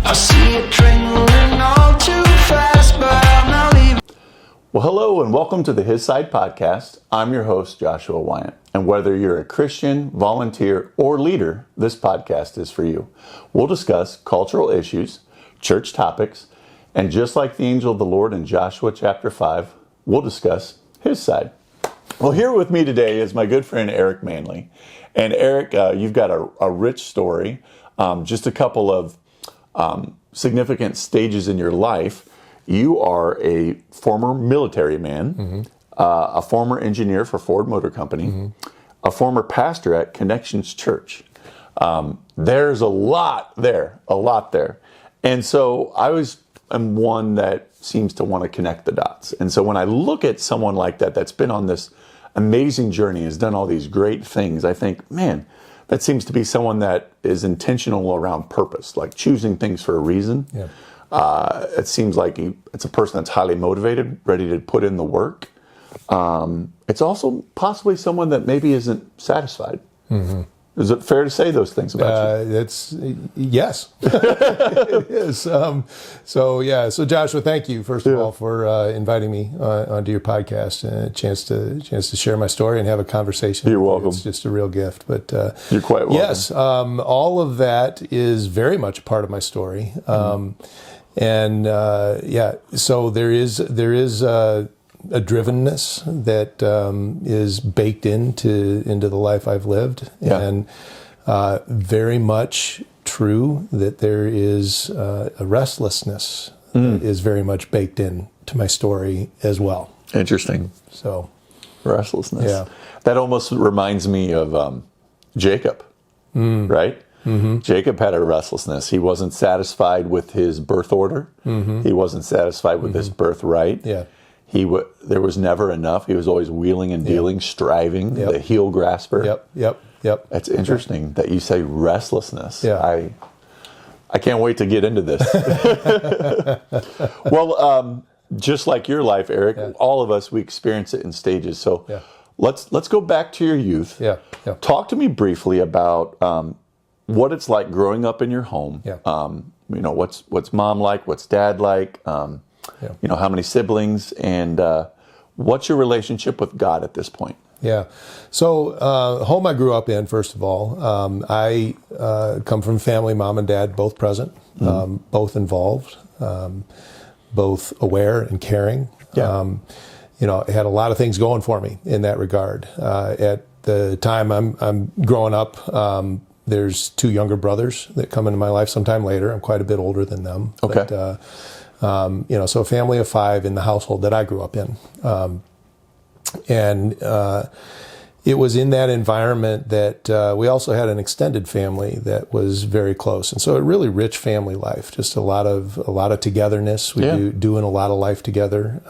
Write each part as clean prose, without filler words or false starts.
I see it train moving all too fast, but I'm not leaving. Well, hello and welcome to the His Side Podcast. I'm your host, Joshua Wyant. And whether you're a Christian, volunteer, or leader, this podcast is for you. We'll discuss cultural issues, church topics, and just like the angel of the Lord in Joshua chapter 5, we'll discuss his side. Well, here with me today is my good friend, Aric Manly. And Aric, you've got a rich story, just a couple of significant stages in your life. You are a former military man, a former engineer for Ford Motor Company, a former pastor at Connexions Church. There's a lot there. And so I'm one that seems to want to connect the dots. And so when I look at someone like that, that's been on this amazing journey, has done all these great things, I think, man, that seems to be someone that is intentional around purpose, like choosing things for a reason. Yeah. It seems like it's a person that's highly motivated, ready to put in the work. It's also possibly someone that maybe isn't satisfied. Is it fair to say those things about you? Yes. It is. So Joshua, thank you first of all for inviting me onto your podcast and a chance to share my story and have a conversation. You're welcome. It's just a real gift. But you're quite welcome. Yes, all of that is very much a part of my story. So there is a drivenness that is baked into the life I've lived, and very much true that there is a restlessness that is very much baked into my story as well. Interesting. So, restlessness. Yeah. That almost reminds me of Jacob, right? Jacob had a restlessness. He wasn't satisfied with his birth order. He wasn't satisfied with his birthright. Yeah. There was never enough. He was always wheeling and dealing, striving, the heel grasper. Yep. That's interesting that you say restlessness. Yeah. I can't wait to get into this. Well, just like your life, Aric, all of us, we experience it in stages. So let's go back to your youth. Yeah. Talk to me briefly about what it's like growing up in your home. What's mom like? What's dad like? How many siblings, and what's your relationship with God at this point? Yeah. So, home I grew up in, first of all, I come from a family, mom and dad, both present, both involved, both aware and caring. I had a lot of things going for me in that regard. At the time I'm growing up, there's two younger brothers that come into my life sometime later. I'm quite a bit older than them. Okay. But, so a family of five in the household that I grew up in. It was in that environment that we also had an extended family that was very close. And so a really rich family life, just a lot of togetherness. We doing a lot of life together,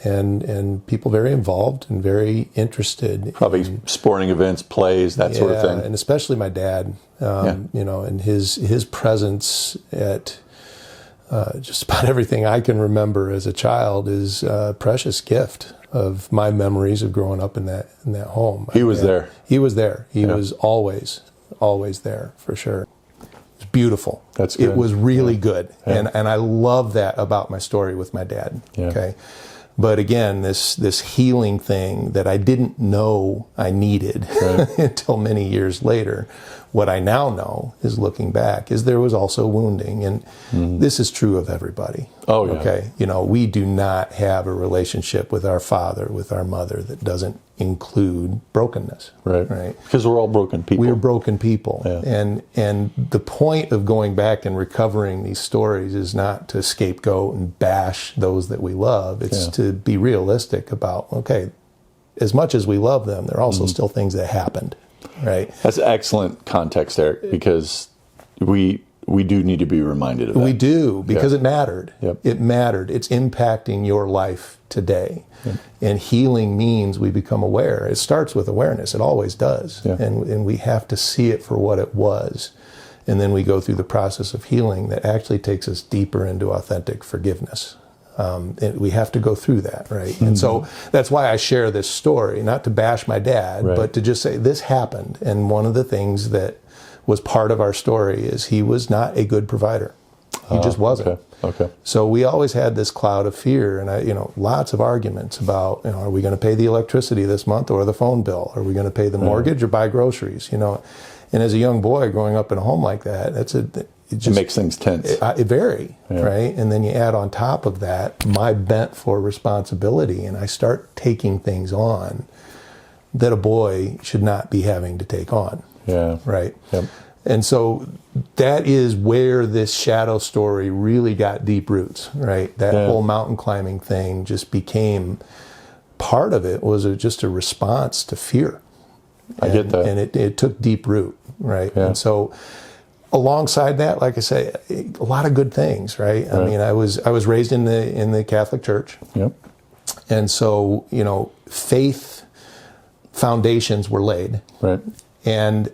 and people very involved and very interested. Probably sporting events, plays, that sort of thing. And especially my dad, and his presence at just about everything I can remember as a child is a precious gift of my memories of growing up in that home. He was there. He was there. He was always there, for sure. It's beautiful. That's good. It was really good. Yeah. And I love that about my story with my dad. Yeah. Okay. But again, this healing thing that I didn't know I needed until many years later, what I now know is, looking back, is there was also wounding. And this is true of everybody. Oh, yeah. Okay. We do not have a relationship with our father, with our mother, that doesn't include brokenness. Right. Because we're all broken people. We're broken people. Yeah. And the point of going back and recovering these stories is not to scapegoat and bash those that we love. It's to be realistic about, okay, as much as we love them, there are also still things that happened. Right. That's excellent context, Aric, because we do need to be reminded of that. We do, because it mattered. Yep. It mattered. It's impacting your life today. Yep. And healing means we become aware. It starts with awareness. It always does. Yeah. And we have to see it for what it was. And then we go through the process of healing that actually takes us deeper into authentic forgiveness. We have to go through that, right? And so that's why I share this story, not to bash my dad, but to just say this happened. And one of the things that was part of our story is he was not a good provider. He just wasn't. Okay. So we always had this cloud of fear, and lots of arguments about, are we going to pay the electricity this month or the phone bill? Are we going to pay the mortgage or buy groceries? And as a young boy growing up in a home like that, it makes things tense. It vary, right? And then you add on top of that my bent for responsibility, and I start taking things on that a boy should not be having to take on. Yeah. Right. Yep. And so that is where this shadow story really got deep roots, right? That whole mountain climbing thing just became part of it, was just a response to fear. I get that. And it took deep root, right? Yeah. And so alongside that, like I say, a lot of good things, right? I mean, I was raised in the Catholic Church. Yep. And so, faith foundations were laid. Right. And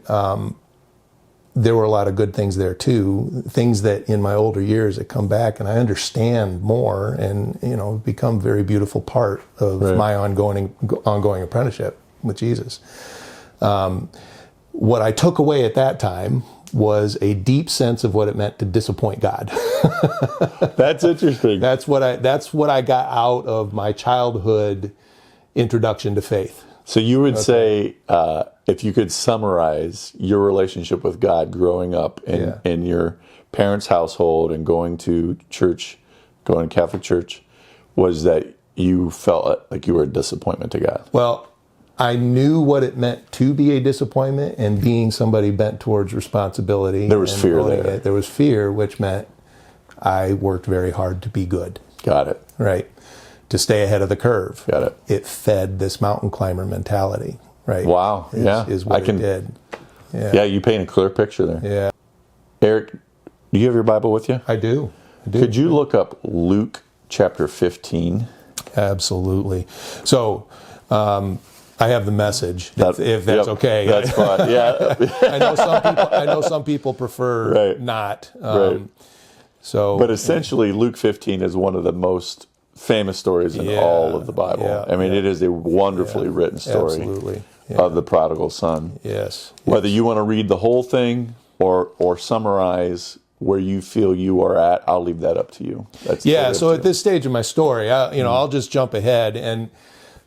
there were a lot of good things there too, things that in my older years that come back and I understand more, and become a very beautiful part of my ongoing apprenticeship with Jesus. What I took away at that time was a deep sense of what it meant to disappoint God. That's interesting. That's what I got out of my childhood introduction to faith. So you would say, if you could summarize your relationship with God growing up in your parents' household and going to Catholic church, was that you felt like you were a disappointment to God? Well, I knew what it meant to be a disappointment, and being somebody bent towards responsibility. There was fear there. There was fear, which meant I worked very hard to be good. Got it. Right. To stay ahead of the curve. Got it. It fed this mountain climber mentality. Right. Wow. Is what it did. Yeah, you paint a clear picture there. Yeah. Eric, do you have your Bible with you? I do. Could you look up Luke chapter 15? Absolutely. So, I have the message, if that's okay. That's fine. Yeah. I know some people prefer not. But essentially, Luke 15 is one of the most famous stories in all of the Bible. Yeah, I mean, it is a wonderfully written story of the prodigal son. Yes. Whether you want to read the whole thing or summarize where you feel you are at, I'll leave that up to you. So at this stage of my story, I'll just jump ahead and.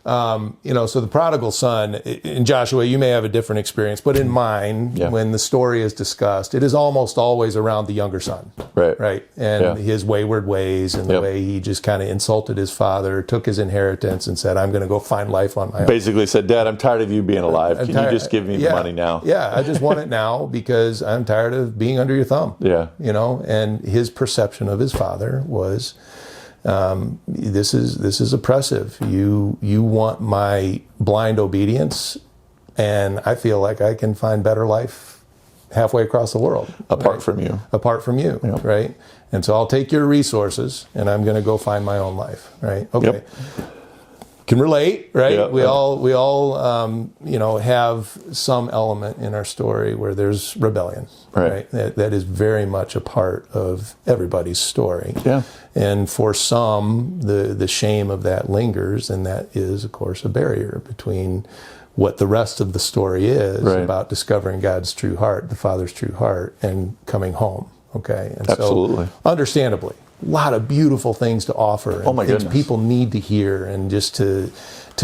So the prodigal son, in Joshua, you may have a different experience, but in mine, when the story is discussed, it is almost always around the younger son. Right. And his wayward ways and the way he just kind of insulted his father, took his inheritance and said, I'm going to go find life on my own. Basically said, Dad, I'm tired of you being alive. Can you just give me the money now? Yeah, I just want it now because I'm tired of being under your thumb. Yeah. And his perception of his father was, this is oppressive. You want my blind obedience, and I feel like I can find better life halfway across the world. Apart from you, right? And so I'll take your resources, and I'm going to go find my own life, right? Okay. Yep. Can relate, right? Yep. We all have some element in our story where there's rebellion, right? That is very much a part of everybody's story. Yeah. And for some, the shame of that lingers, and that is, of course, a barrier between what the rest of the story is about discovering God's true heart, the Father's true heart, and coming home. Okay. And absolutely. So, understandably, a lot of beautiful things to offer. Oh my things goodness. People need to hear, and just to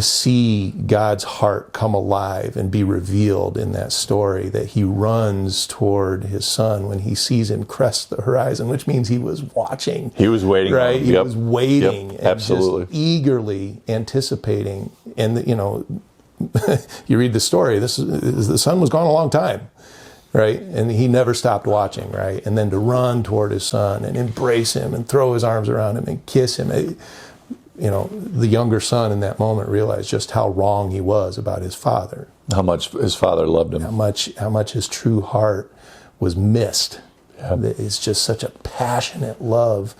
see God's heart come alive and be revealed in that story, that he runs toward his son when he sees him crest the horizon, which means he was watching. He was waiting. Right? He was waiting. Yep. Absolutely. And just eagerly anticipating. And, you read the story, the son was gone a long time. Right? And he never stopped watching, right? And then to run toward his son and embrace him and throw his arms around him and kiss him. The younger son in that moment realized just how wrong he was about his father. How much his father loved him. How much his true heart was missed. Yeah. It's just such a passionate love.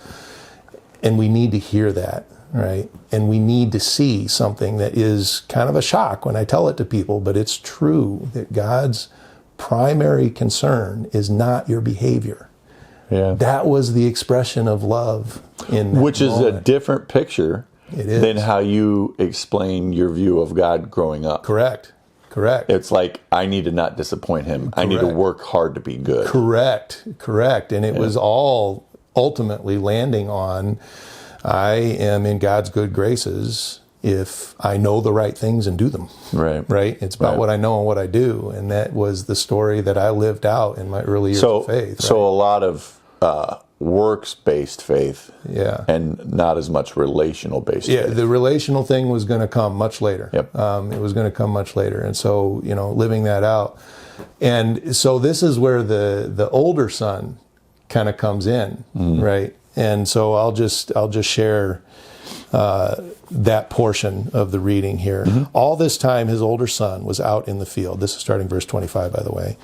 And we need to hear that, right? And we need to see something that is kind of a shock when I tell it to people, but it's true that God's primary concern is not your behavior. Yeah. That was the expression of love in that Which is moment. a different picture than how you explain your view of God growing up. Correct. It's like, I need to not disappoint him. I need to work hard to be good. Correct. And it was all ultimately landing on, I am in God's good graces if I know the right things and do them. Right. Right? It's about what I know and what I do. And that was the story that I lived out in my early years of faith. Right? So a lot of works-based faith, yeah, and not as much relational-based yeah, faith. the relational thing was going to come much later. Yep. It was going to come much later. And so, living that out. And so this is where the older son kind of comes in, right? And so I'll just share that portion of the reading here. All this time his older son was out in the field. This is starting verse 25, by the way.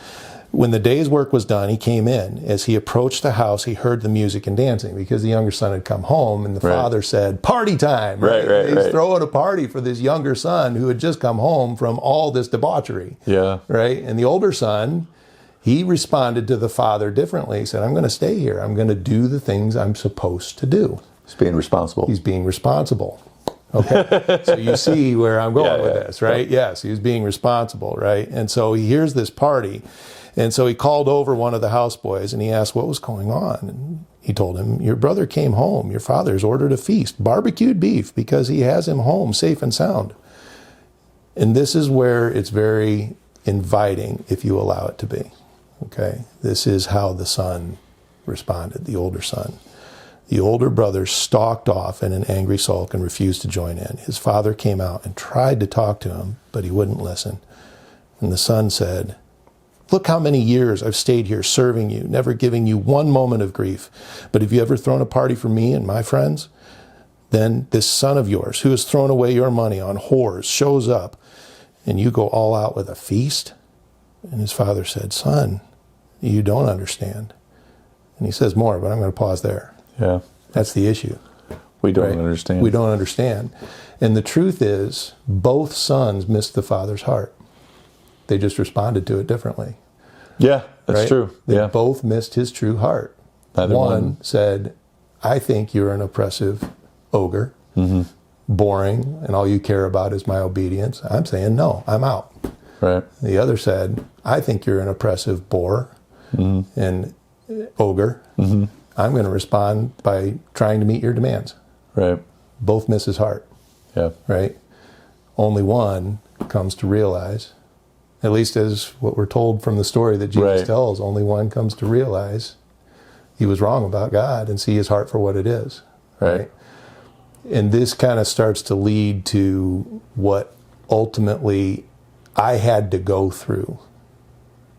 When the day's work was done, he came in. As he approached the house, he heard the music and dancing, because the younger son had come home, and the father said, "Party time!" Right. He's throwing a party for this younger son who had just come home from all this debauchery. Yeah. Right? And the older son, he responded to the father differently. He said, "I'm going to stay here. I'm going to do the things I'm supposed to do." He's being responsible. He's being responsible. Okay. So you see where I'm going with this, right? Yes, he was being responsible, right? And so he hears this party. And so he called over one of the houseboys and he asked what was going on. And he told him, "Your brother came home. Your father's ordered a feast, barbecued beef, because he has him home safe and sound." And this is where it's very inviting if you allow it to be. Okay. This is how the son responded, the older son. The older brother stalked off in an angry sulk and refused to join in. His father came out and tried to talk to him, but he wouldn't listen. And the son said, "Look how many years I've stayed here serving you, never giving you one moment of grief. But have you ever thrown a party for me and my friends? Then this son of yours, who has thrown away your money on whores, shows up, and you go all out with a feast?" And his father said, "Son, you don't understand." And he says more, but I'm going to pause there. Yeah. That's the issue. We don't understand. We don't understand. And the truth is, both sons missed the father's heart. They just responded to it differently. Yeah, that's true. They both missed his true heart. Neither one said, "I think you're an oppressive ogre, boring, and all you care about is my obedience." I'm saying, "No, I'm out." Right. The other said, "I think you're an oppressive bore and ogre. I'm going to respond by trying to meet your demands." Right. Both miss his heart. Yeah. Right? Only one comes to realize, at least as what we're told from the story that Jesus tells, only one comes to realize he was wrong about God and see his heart for what it is. Right? And this kind of starts to lead to what ultimately I had to go through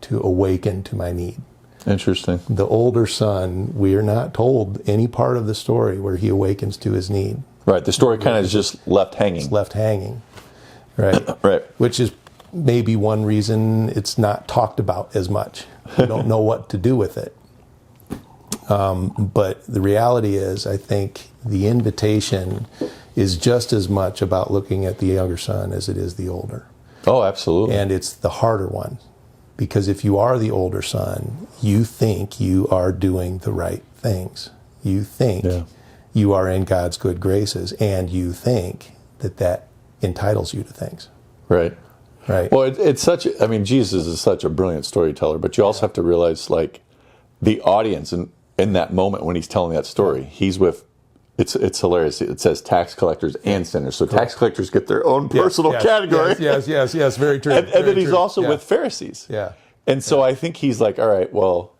to awaken to my need. Interesting. The older son, we are not told any part of the story where he awakens to his need. Right. The story kind of is just left hanging. It's left hanging. Right. Right. Which is maybe one reason it's not talked about as much. We don't know what to do with it. But the reality is, I think the invitation is just as much about looking at the younger son as it is the older. Oh, absolutely. And it's the harder one. Because if you are the older son, you think you are doing the right things. You think you are in God's good graces, and you think that entitles you to things. Right. Right. Well, it's such, I mean, Jesus is such a brilliant storyteller, but you also have to realize, like, the audience in that moment when he's telling that story, he's with, it's hilarious. It says tax collectors and sinners. So tax collectors get their own personal category. Yes, very true. And then he's also with Pharisees. Yeah. And so I think he's like, all right, well,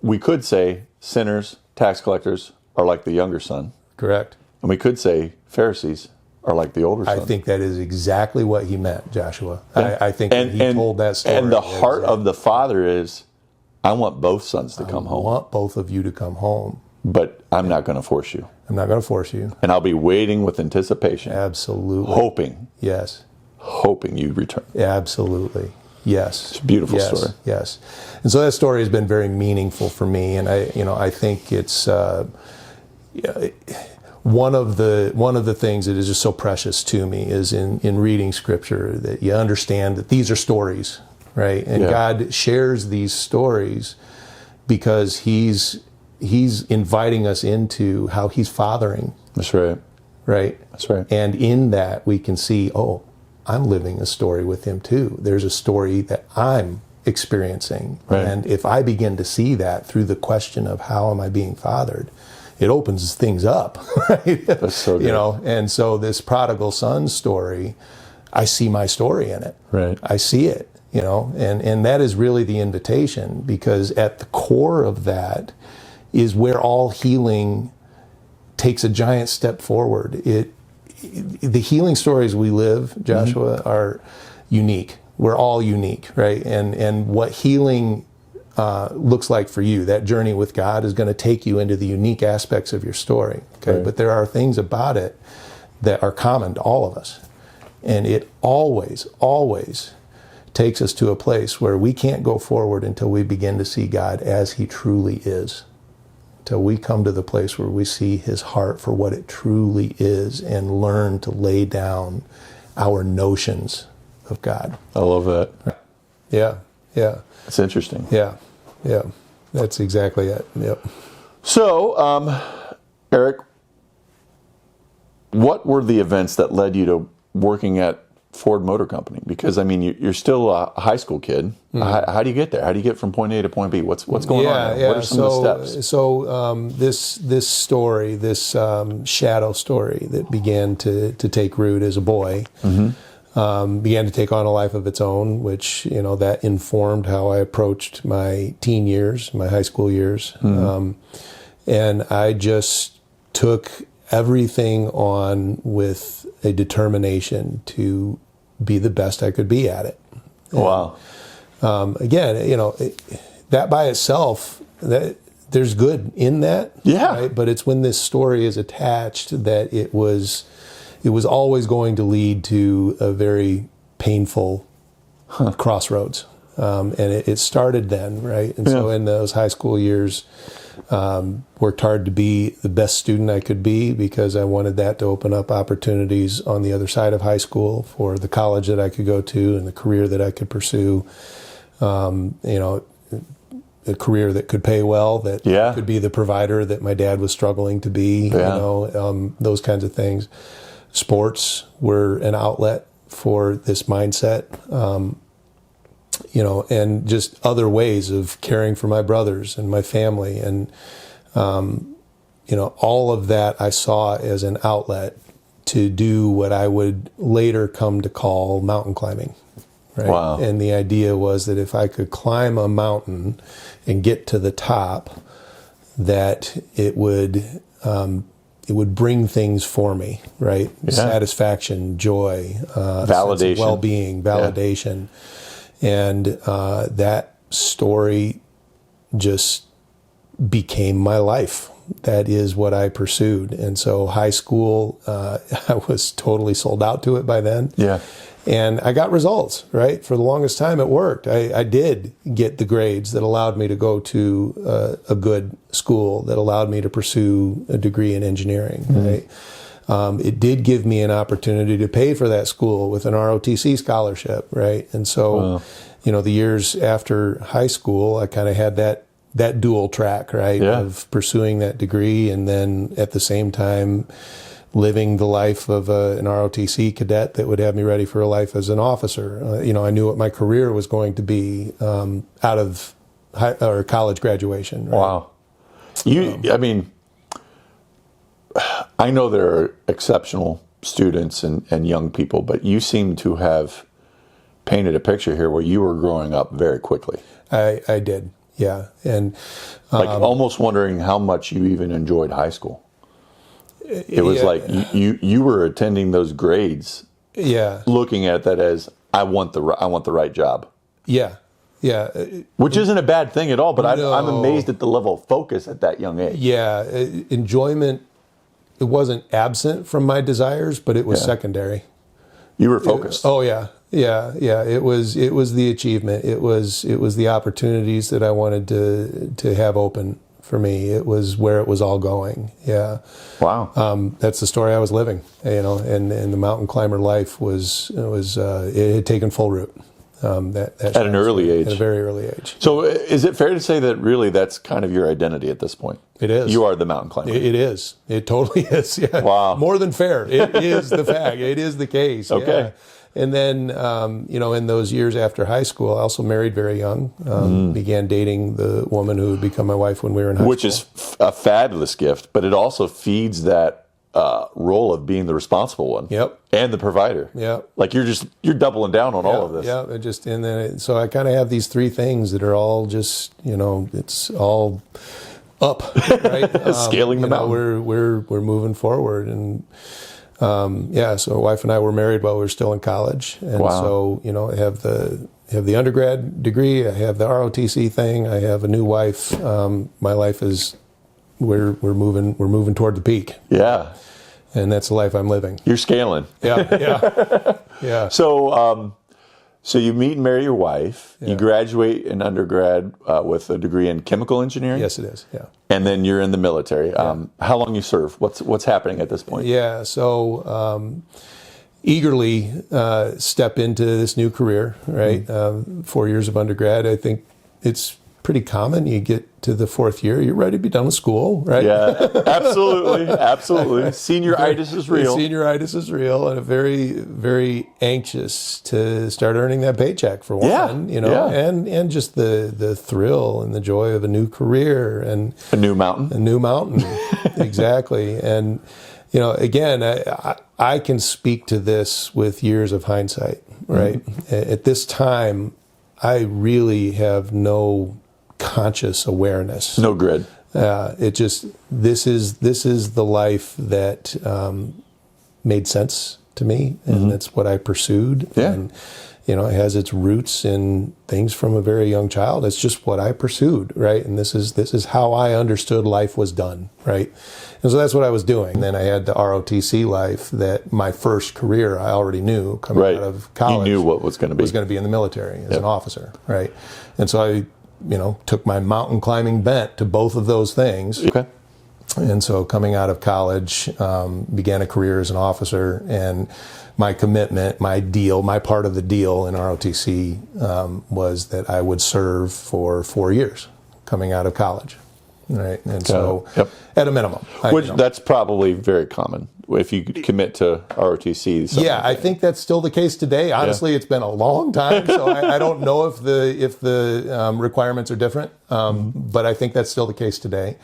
we could say sinners, tax collectors are like the younger son. Correct. And we could say Pharisees are like the older son. I think that is exactly what he meant, Joshua. I think when he told that story. And the heart of the father is, I want both sons to come home. I want both of you to come home. But I'm not going to force you. I'm not going to force you. And I'll be waiting with anticipation. Absolutely. Hoping. Yes. Hoping you return. Absolutely. Yes. It's a beautiful story. Yes. And so that story has been very meaningful for me. And I think it's one of the things that is just so precious to me is in reading Scripture that you understand that these are stories, right? And God shares these stories because He's inviting us into how He's fathering. That's right. Right? That's right. And in that we can see, oh, I'm living a story with Him too. There's a story that I'm experiencing. Right. And if I begin to see that through the question of how am I being fathered, it opens things up, right? That's so good. And so this prodigal son story, I see my story in it. Right. I see it, and that is really the invitation, because at the core of that is where all healing takes a giant step forward. The healing stories we live, Joshua, are unique. We're all unique, right? And what healing looks like for you, that journey with God, is going to take you into the unique aspects of your story. Okay, Right. but there are things about it that are common to all of us, and it always takes us to a place where we can't go forward until we begin to see God as He truly is. Till we come to the place where we see His heart for what it truly is, and learn to lay down our notions of God. I love that. Yeah. It's interesting. Yeah. That's exactly it. Yep. So, Aric, what were the events that led you to working at Ford Motor Company? Because, I mean, you're still a high school kid. How do you get there? How do you get from point A to point B? What's going on there? What are some of the steps? So this story, this shadow story that began to take root as a boy, began to take on a life of its own, which, that informed how I approached my teen years, my high school years. And I just took everything on with a determination to be the best I could be at it. Wow. Again, that by itself, there's good in that. Yeah. Right? But it's when this story is attached that it was always going to lead to a very painful crossroads. And it started then, right? And so in those high school years, worked hard to be the best student I could be, because I wanted that to open up opportunities on the other side of high school for the college that I could go to and the career that I could pursue. A career that could pay well, that could be the provider that my dad was struggling to be, those kinds of things. Sports were an outlet for this mindset. And just other ways of caring for my brothers and my family. And, all of that I saw as an outlet to do what I would later come to call mountain climbing. Right? Wow. And the idea was that if I could climb a mountain and get to the top, that it would bring things for me, right? Yeah. Satisfaction, joy, validation, sense of well-being, validation. And that story just became my life. That is what I pursued. And so high school, I was totally sold out to it by then. Yeah. And I got results, right? For the longest time, it worked. I did get the grades that allowed me to go to a good school, that allowed me to pursue a degree in engineering, right? It did give me an opportunity to pay for that school with an ROTC scholarship, right? And so, the years after high school, I kind of had that dual track, right? Yeah. Of pursuing that degree, and then at the same time living the life of an ROTC cadet that would have me ready for a life as an officer. I knew what my career was going to be out of college graduation. Right? Wow. I know there are exceptional students and young people, but you seem to have painted a picture here where you were growing up very quickly. I did, yeah. And almost wondering how much you even enjoyed high school. It was like you were attending those grades, looking at that as I want the right job. Yeah. Which isn't a bad thing at all, but I'm amazed at the level of focus at that young age. Yeah, enjoyment, it wasn't absent from my desires, but it was secondary. You were focused. Yeah. It was the achievement. It was the opportunities that I wanted to have open for me. It was where it was all going. Yeah. Wow. That's the story I was living. And the mountain climber life it had taken full root. At an early age. At a very early age. So is it fair to say that really that's kind of your identity at this point? It is. You are the mountain climber. It is. It totally is. Yeah. Wow. More than fair. It is the fact. It is the case. Okay. Yeah. And then, in those years after high school, I also married very young. Began dating the woman who would become my wife when we were in high school. Which is a fabulous gift, but it also feeds that role of being the responsible one. Yep. And the provider. Yep. Like you're doubling down on all of this. Yeah. So I kind of have these three things that are all just, it's all up, right? Scaling the mountain. We're moving forward, and so my wife and I were married while we were still in college, and so I have the undergrad degree, I have the ROTC thing, I have a new wife. My life is we're moving toward the peak. Yeah. And that's the life I'm living. You're scaling. Yeah. So you meet and marry your wife. Yeah. You graduate in undergrad with a degree in chemical engineering. Yes, it is. Yeah. And then you're in the military. How long you serve? What's happening at this point? Yeah. So eagerly step into this new career. Right. 4 years of undergrad. I think it's pretty common. You get to the fourth year, you're ready to be done with school, right? Yeah, absolutely. Senioritis is real. Senioritis is real, and very, very anxious to start earning that paycheck for one, and just the thrill and the joy of a new career and a new mountain. Exactly. And again, I can speak to this with years of hindsight, right? At this time, I really have no conscious awareness. No grid. This is the life that made sense to me, and that's what I pursued. Yeah. And it has its roots in things from a very young child. It's just what I pursued, right? And this is how I understood life was done, right? And so that's what I was doing. And then I had the ROTC life that my first career I already knew coming out of college. You knew what was going to be. Was going to be in the military as an officer, right? And so I took my mountain climbing bent to both of those things. Okay. And so coming out of college, began a career as an officer, and my commitment, my part of the deal in ROTC was that I would serve for 4 years coming out of college. Right. And so at a minimum. That's probably very common if you commit to ROTC. Yeah, I think that's still the case today. Honestly, it's been a long time, so I don't know if the requirements are different, but I think that's still the case today.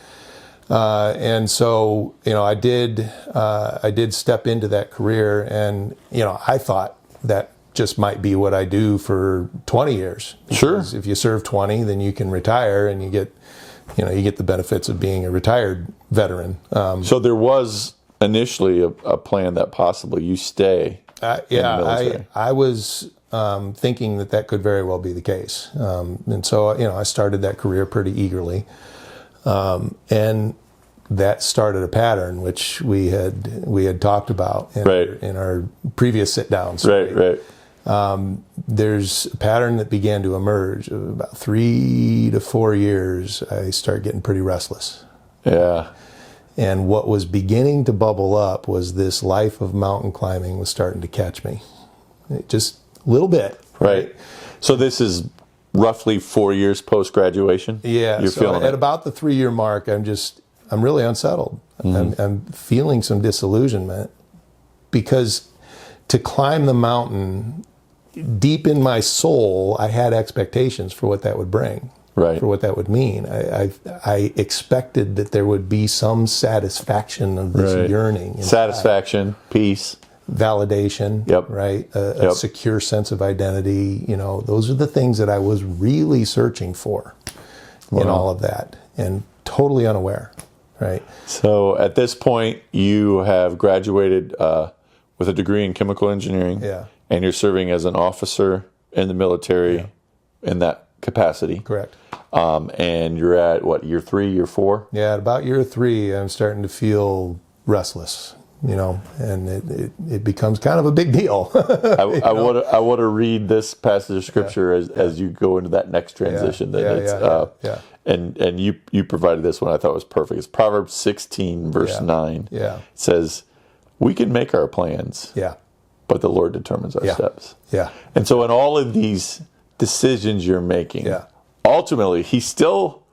And so, I did step into that career, and, I thought that just might be what I do for 20 years. Sure. Because if you serve 20, then you can retire and you get the benefits of being a retired veteran. So there was initially a plan that possibly you stay in the military. I was thinking that could very well be the case. And so, I started that career pretty eagerly. And that started a pattern which we had talked about in our previous sit-downs. Right. There's a pattern that began to emerge. About 3 to 4 years, I started getting pretty restless. Yeah. And what was beginning to bubble up was this life of mountain climbing was starting to catch me. Just a little bit. Right. So this is roughly 4 years post-graduation? Yeah. You're feeling at about the 3-year mark, I'm really unsettled. I'm feeling some disillusionment, because to climb the mountain, deep in my soul, I had expectations for what that would bring, for what that would mean. I expected that there would be some satisfaction of this yearning. Inside. Satisfaction, peace. Validation, right? A secure sense of identity. Those are the things that I was really searching for in all of that, and totally unaware, right? So at this point, you have graduated with a degree in chemical engineering. Yeah. And you're serving as an officer in the military in that capacity. Correct. And you're at, year 3, year 4? Yeah, at about year 3, I'm starting to feel restless, and it becomes kind of a big deal. I want to read this passage of scripture as you go into that next transition. And you provided this one. I thought was perfect. It's Proverbs 16, verse 9. Yeah. It says, we can make our plans. Yeah. But the Lord determines our steps. Yeah. And so in all of these decisions you're making, ultimately he's still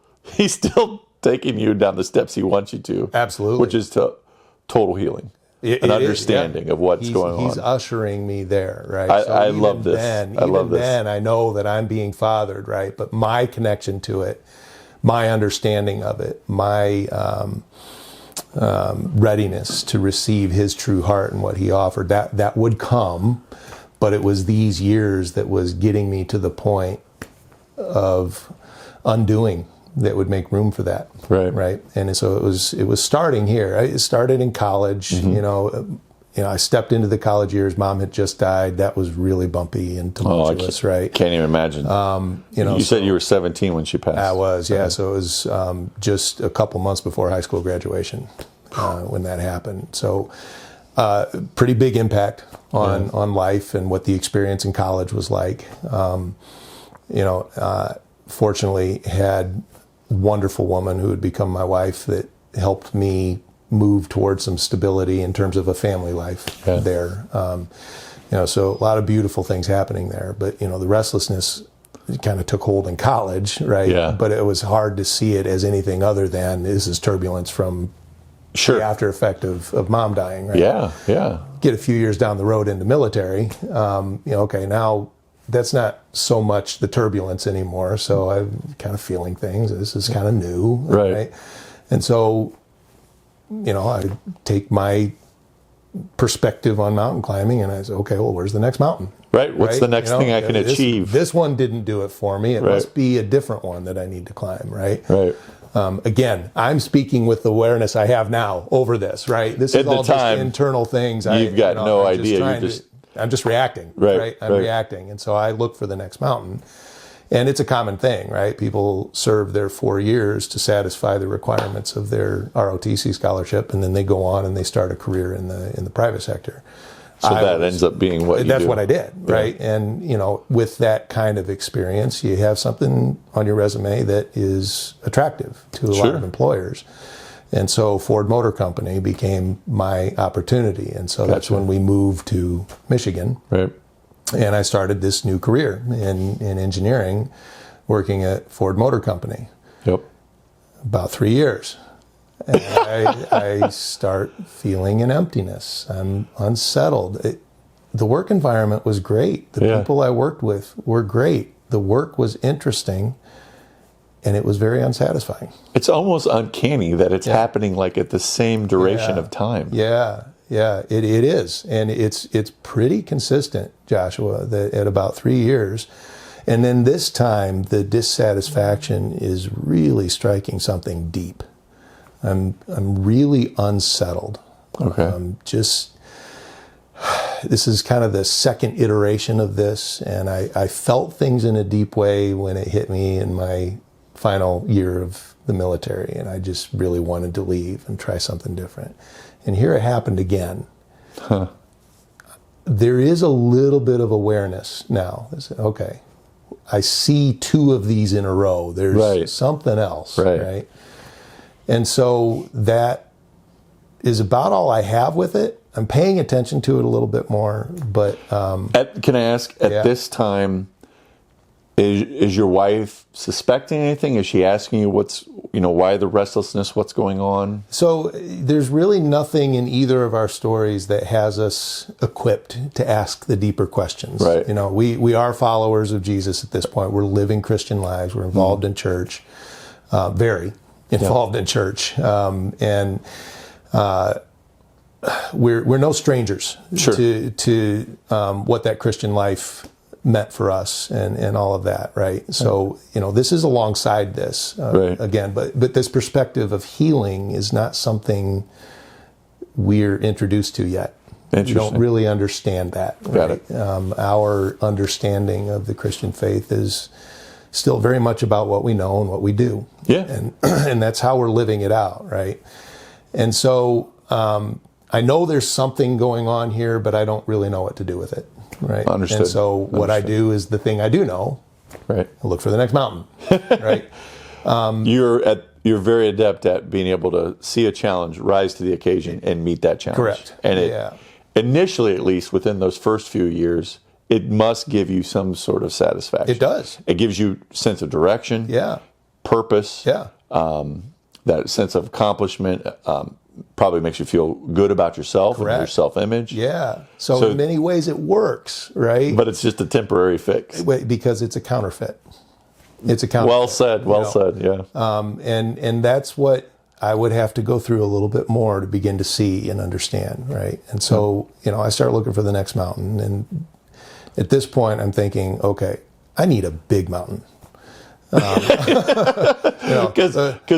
taking you down the steps he wants you to. Absolutely. Which is to total healing. an understanding of what's going on. He's ushering me there, right? I love this. I love this. Then I know that I'm being fathered, right? But my connection to it, my understanding of it, my readiness to receive his true heart and what he offered, that would come, but it was these years that was getting me to the point of undoing that would make room for that. Right. And so it was starting here. It started in college. I stepped into the college years. Mom had just died. That was really bumpy and tumultuous, right? Can't even imagine. You said you were 17 when she passed. I was, yeah. So it was just a couple months before high school graduation when that happened. So pretty big impact on life and what the experience in college was like. Fortunately had wonderful woman who had become my wife that helped me move towards some stability in terms of a family life there. So a lot of beautiful things happening there, but the restlessness kind of took hold in college, right? Yeah. But it was hard to see it as anything other than this is turbulence from the after effect of mom dying, right? Yeah. Get a few years down the road into military, now that's not so much the turbulence anymore. So I'm kind of feeling things. This is kind of new, right? And so, I take my perspective on mountain climbing and I say, okay, well, where's the next mountain? Right. What's the next thing I can achieve? This one didn't do it for me. It must be a different one that I need to climb, right? Right. Again, I'm speaking with the awareness I have now over this, right? This is all just internal things. You've got no idea. I'm just reacting, right? I'm reacting. And so I look for the next mountain. And it's a common thing, right? People serve their 4 years to satisfy the requirements of their ROTC scholarship, and then they go on and they start a career in the private sector. So that ends up being what you do. That's what I did, right? And, with that kind of experience, you have something on your resume that is attractive to a lot of employers. And so Ford Motor Company became my opportunity. And so that's when we moved to Michigan. Right. And I started this new career in engineering, working at Ford Motor Company. Yep. About 3 years. And I start feeling an emptiness. I'm unsettled. The work environment was great. The people I worked with were great. The work was interesting. And it was very unsatisfying. It's almost uncanny that it's happening like at the same duration of time. Yeah, it is. And it's pretty consistent, Joshua, that at about 3 years. And then this time, the dissatisfaction is really striking something deep. I'm really unsettled. Okay. This is kind of the second iteration of this. And I felt things in a deep way when it hit me in my final year of the military, and I just really wanted to leave and try something different. And here it happened again. There is a little bit of awareness now. Okay, I see 2 of these in a row. There's something else, right? And so that is about all I have with it. I'm paying attention to it a little bit more, but... can I ask, at this time, is your wife suspecting anything? Is she asking you why the restlessness, what's going on? So there's really nothing in either of our stories that has us equipped to ask the deeper questions. Right. We are followers of Jesus at this point. We're living Christian lives. We're involved in church, very involved in church. And we're no strangers to what that Christian life meant for us and all of that, right? So, this is alongside this, again, but this perspective of healing is not something we're introduced to yet. We don't really understand that. Got it. Our understanding of the Christian faith is still very much about what we know and what we do. Yeah. And that's how we're living it out, right? And so I know there's something going on here, but I don't really know what to do with it. Right. Understood. And so what I do is the thing I do know. Right. I look for the next mountain. Right. You're very adept at being able to see a challenge, rise to the occasion, and meet that challenge. Correct. And initially, at least within those first few years, it must give you some sort of satisfaction. It does. It gives you a sense of direction. Yeah. Purpose. Yeah. That sense of accomplishment. probably makes you feel good about yourself and your self-image. Yeah. So in many ways it works, right? But it's just a temporary fix. Because it's a counterfeit. It's a counterfeit. Well said, yeah. And that's what I would have to go through a little bit more to begin to see and understand, right? And so, I start looking for the next mountain. And at this point, I'm thinking, okay, I need a big mountain. Because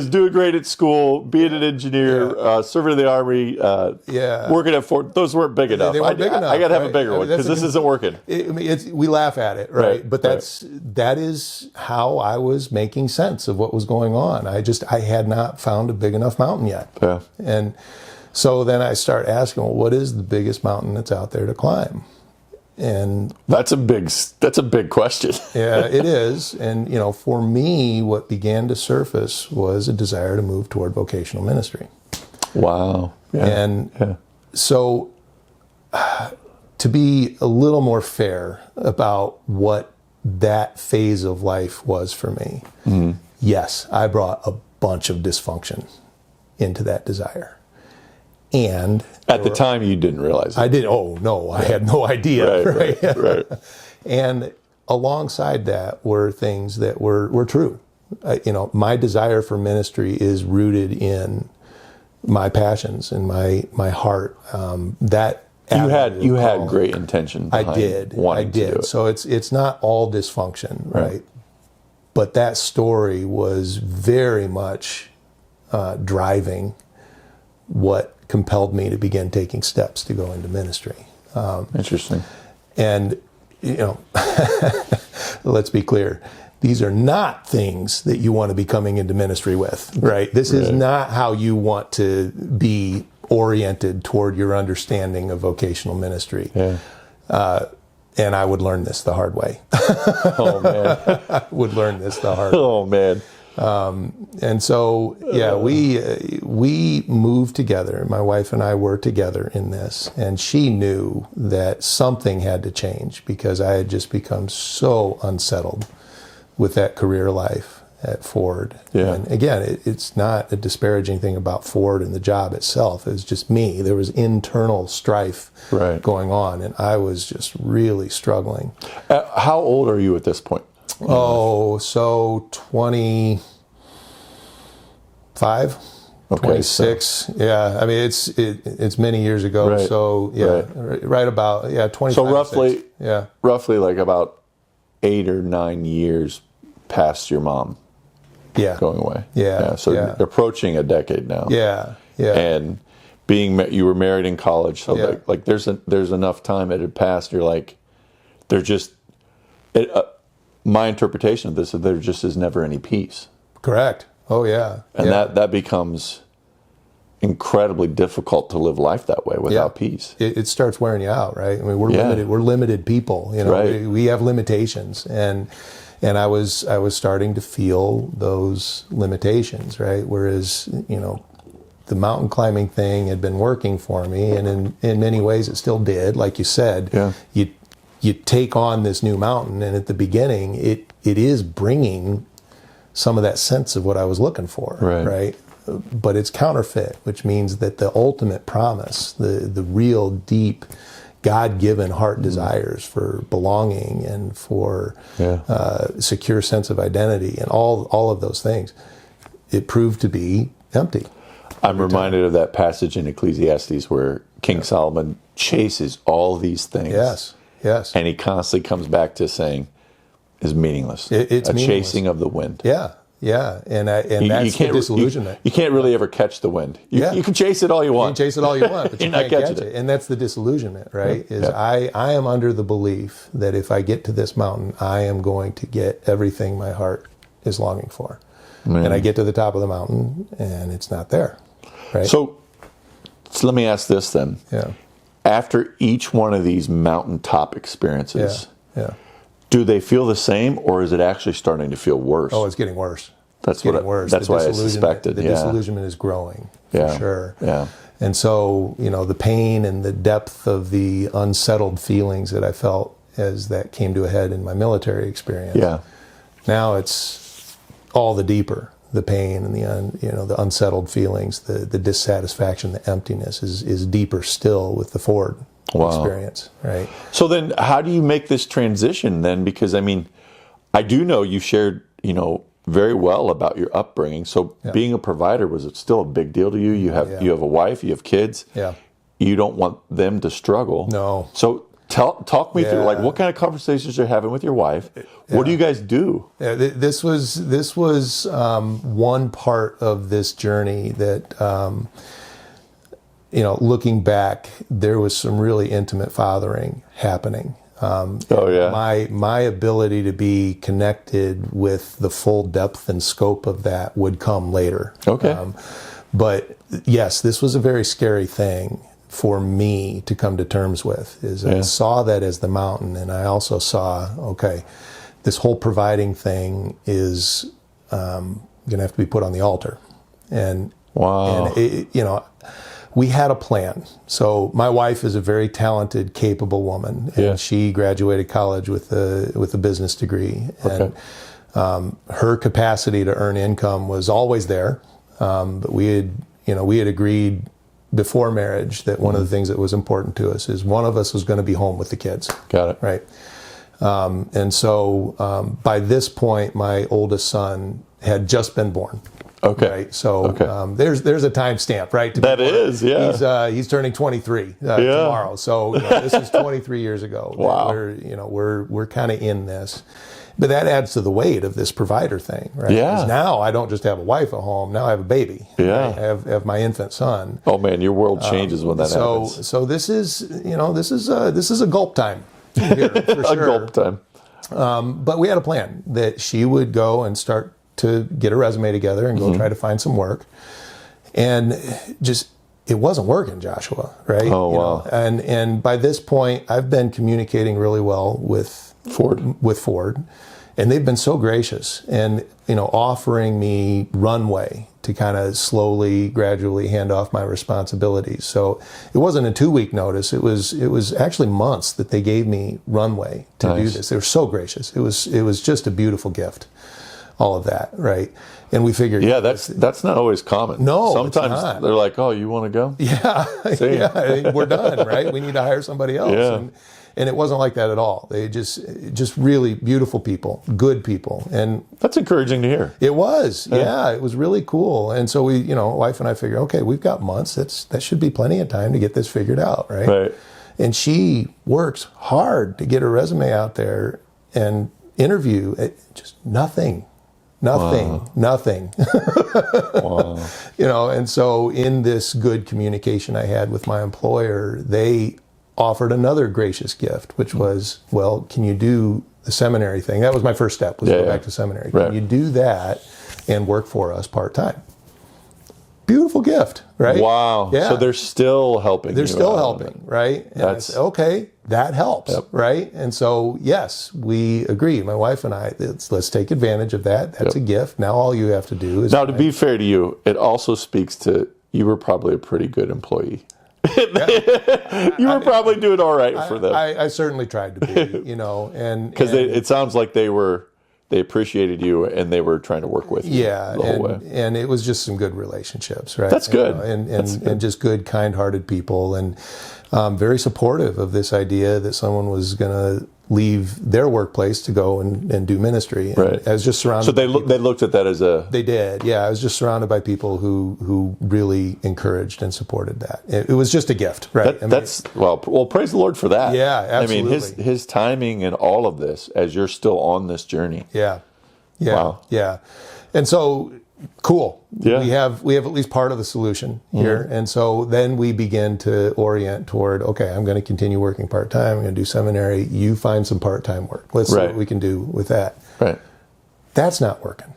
doing great at school, being an engineer, serving in the Army, working at Ford, those weren't big enough. They weren't big enough. I got to have a bigger one because this isn't working. We laugh at it, right? But that is how I was making sense of what was going on. I had not found a big enough mountain yet. Yeah. And so then I start asking, well, what is the biggest mountain that's out there to climb? And that's a big question. Yeah, it is. And, for me, what began to surface was a desire to move toward vocational ministry. Wow. Yeah. And so to be a little more fair about what that phase of life was for me, yes, I brought a bunch of dysfunction into that desire. And at the time, you didn't realize it. I did. Oh, no, I had no idea. Right. And alongside that were things that were true. My desire for ministry is rooted in my passions and my heart. That you had great intention. I did. To do it. So it's not all dysfunction, right? But that story was very much driving what compelled me to begin taking steps to go into ministry. Interesting. And, let's be clear. These are not things that you want to be coming into ministry with, right? This is not how you want to be oriented toward your understanding of vocational ministry. Yeah. And I would learn this the hard way. Oh, man. I would learn this the hard way. Oh, man. And so, we moved together. My wife and I were together in this, and she knew that something had to change because I had just become so unsettled with that career life at Ford. Yeah. And again, it's not a disparaging thing about Ford and the job itself. It was just me. There was internal strife going on, and I was just really struggling. How old are you at this point? Oh, so 25, 26. So. Yeah, I mean it's many years ago. Right. So right about 25. So roughly like about 8 or 9 years past your mom. Yeah. Going away. Yeah. So you're approaching a decade now. Yeah. Yeah. And you were married in college, so like there's enough time that had passed. You're like, my interpretation of this is there just is never any peace. Correct. Oh, yeah. And that becomes incredibly difficult to live life that way without peace. It starts wearing you out, right? I mean, we're limited. We're limited people. We have limitations, and I was starting to feel those limitations, right? Whereas the mountain climbing thing had been working for me, and in many ways it still did. Like you said, you take on this new mountain, and at the beginning, it is bringing some of that sense of what I was looking for, right? But it's counterfeit, which means that the ultimate promise, the real deep, God-given heart desires for belonging and for secure sense of identity and all of those things, it proved to be empty. I'm reminded of that passage in Ecclesiastes where King Solomon chases all these things. Yes. And he constantly comes back to saying, is meaningless. It's a meaningless. Chasing of the wind. Yeah. And that's the disillusionment. You can't really ever catch the wind. You can chase it all you want. You can chase it all you want, but you can't catch it. And that's the disillusionment, right? I am under the belief that if I get to this mountain, I am going to get everything my heart is longing for. Man. And I get to the top of the mountain, and it's not there, right? So let me ask this then. Yeah. After each one of these mountaintop experiences, do they feel the same, or is it actually starting to feel worse? Oh, it's getting worse. That's why I suspected. The disillusionment is growing, for sure. Yeah. And so, the pain and the depth of the unsettled feelings that I felt as that came to a head in my military experience. Yeah. Now it's all the deeper. the pain and the unsettled feelings, the dissatisfaction, the emptiness is deeper still with the Ford experience, right? So then how do you make this transition then? Because I mean, I do know you shared, very well about your upbringing. So being a provider was still a big deal to you. You have a wife, you have kids. Yeah. You don't want them to struggle. No. So talk me through, like, what kind of conversations you're having with your wife. What do you guys do? Yeah, this was one part of this journey that, looking back, there was some really intimate fathering happening. My ability to be connected with the full depth and scope of that would come later. Okay. But yes, this was a very scary thing for me to come to terms with. I saw that as the mountain, and I also saw, okay, this whole providing thing is going to have to be put on the altar. And wow. And we had a plan. So my wife is a very talented, capable woman, and she graduated college with a business degree. And her capacity to earn income was always there. But we had agreed before marriage that one of the things that was important to us is one of us was going to be home with the kids. Got it. Right. And so by this point, my oldest son had just been born. Okay. Right. So there's a time stamp, right? That is, yeah. He's turning 23 tomorrow. So this is 23 years ago. Wow. We're kind of in this. But that adds to the weight of this provider thing, right? Yeah. 'Cause now I don't just have a wife at home. Now I have a baby. Yeah. Right? I have my infant son. Oh man, your world changes when that happens. So this is a gulp time here, for sure. A gulp time. But we had a plan that she would go and start to get a resume together and go try to find some work. And just, it wasn't working, Joshua, right? Oh, wow. And by this point, I've been communicating really well with Ford. And they've been so gracious and, offering me runway to kind of slowly, gradually hand off my responsibilities. So it wasn't a 2-week notice. It was actually months that they gave me runway to do this. They were so gracious. It was just a beautiful gift, all of that, right? And we figured, that's not always common. No, sometimes it's not. They're like, "Oh, you want to go?" Yeah, we're done, right? We need to hire somebody else. Yeah. And it wasn't like that at all. They just really beautiful people, good people. And that's encouraging to hear. It was. Yeah, it was really cool. And so we, wife and I figured, okay, we've got months. That should be plenty of time to get this figured out, right? Right. And she works hard to get her resume out there and interview. Just nothing. Wow. And so in this good communication I had with my employer, they offered another gracious gift, which was, well, can you do the seminary thing? That was my first step, was go back to seminary. Right. Can you do that and work for us part-time? Beautiful gift, right? Wow. Yeah. So they're still helping. They're still helping, right? And That's I said, okay, that helps, right? And so, yes, we agreed. My wife and I, let's take advantage of that. That's a gift. Now all you have to do is... Now, to be fair to you, it also speaks to, you were probably a pretty good employee. You were probably doing all right for them. I certainly tried to be, and because it sounds like they appreciated you and they were trying to work with you. Yeah, the whole way. And it was just some good relationships, right? That's good. And just good, kind-hearted people, and very supportive of this idea that someone was going to leave their workplace to go and do ministry. And right. I was just surrounded. So they looked at that as a. They did, yeah. I was just surrounded by people who really encouraged and supported that. It was just a gift, right? Well, praise the Lord for that. Yeah, absolutely. I mean, his timing and all of this as you're still on this journey. Yeah. Wow. Yeah. And so, cool. Yeah. We have at least part of the solution here. And so then we begin to orient toward, okay, I'm going to continue working part-time. I'm going to do seminary. You find some part-time work. Let's see what we can do with that. Right. That's not working.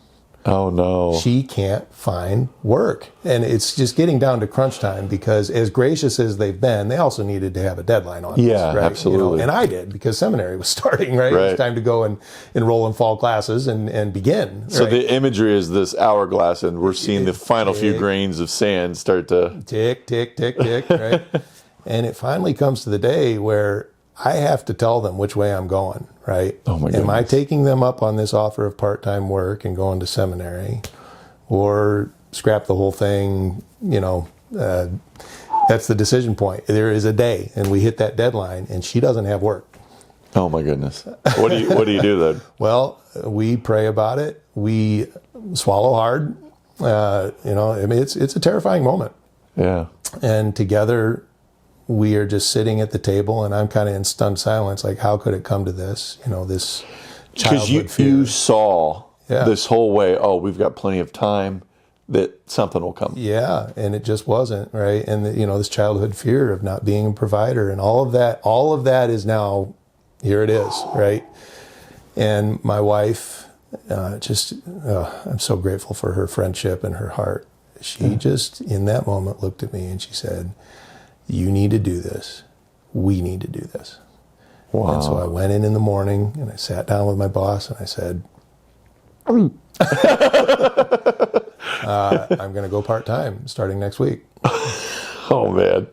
Oh, no. She can't find work. And it's just getting down to crunch time because as gracious as they've been, they also needed to have a deadline on this. Yeah, right? absolutely. And I did because seminary was starting, right? It was time to go and enroll in fall classes and begin. So the imagery is this hourglass and we're seeing the final few grains of sand start to... Tick, tick, tick, tick, right? And it finally comes to the day where I have to tell them which way I'm going, right? Oh my goodness. Am I taking them up on this offer of part-time work and going to seminary? or scrap the whole thing. That's the decision point. There is a day, and we hit that deadline, and she doesn't have work. Oh my goodness. What do you do then? Well, we pray about it. We swallow hard. It's a terrifying moment. Yeah. And together, we are just sitting at the table, and I'm kind of in stunned silence. Like, how could it come to this? This childhood fear. You saw this whole way. Oh, we've got plenty of time. That something will come. Yeah, and it just wasn't, right? And this childhood fear of not being a provider, and all of that is now, here it is, right? And my wife, I'm so grateful for her friendship and her heart. She just, in that moment, looked at me and she said, "You need to do this. We need to do this." Wow. And so I went in the morning and I sat down with my boss and I said, I'm going to go part-time starting next week. Oh, man.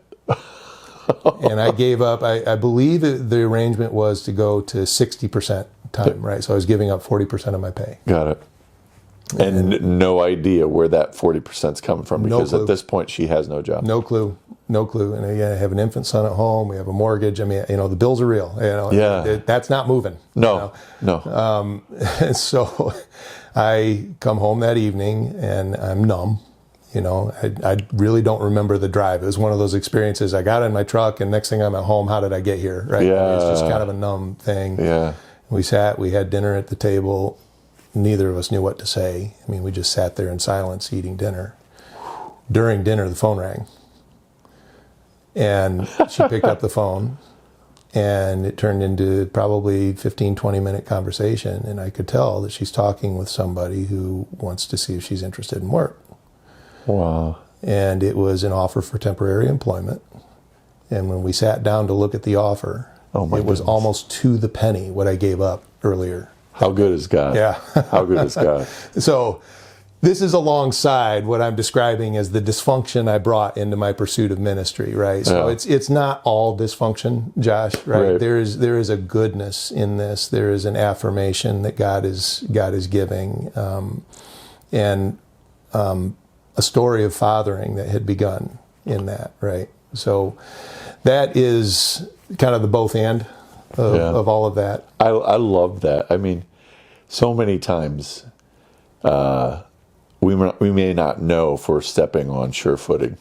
And I gave up. I believe the arrangement was to go to 60% time, right? So I was giving up 40% of my pay. Got it. And no idea where that 40% is coming from, because at this point she has no job. No clue. And again, I have an infant son at home. We have a mortgage. I mean, the bills are real. That's not moving. No. And so I come home that evening and I'm numb. I really don't remember the drive. It was one of those experiences. I got in my truck and next thing I'm at home, how did I get here? Right? Yeah. It's just kind of a numb thing. Yeah. We had dinner at the table. Neither of us knew what to say. I mean, we just sat there in silence eating dinner. During dinner, the phone rang. And she picked up the phone, and it turned into probably 15, 20-minute conversation. And I could tell that she's talking with somebody who wants to see if she's interested in work. Wow. And it was an offer for temporary employment. And when we sat down to look at the offer, it was almost to the penny what I gave up earlier. How good is God? Yeah. How good is God? So this is alongside what I'm describing as the dysfunction I brought into my pursuit of ministry, right? So it's not all dysfunction, Josh, right? There is a goodness in this. There is an affirmation that God is giving, and a story of fathering that had begun in that, right? So that is kind of the both and of all of that. I love that. I mean, so many times we may not know if we're stepping on sure footing.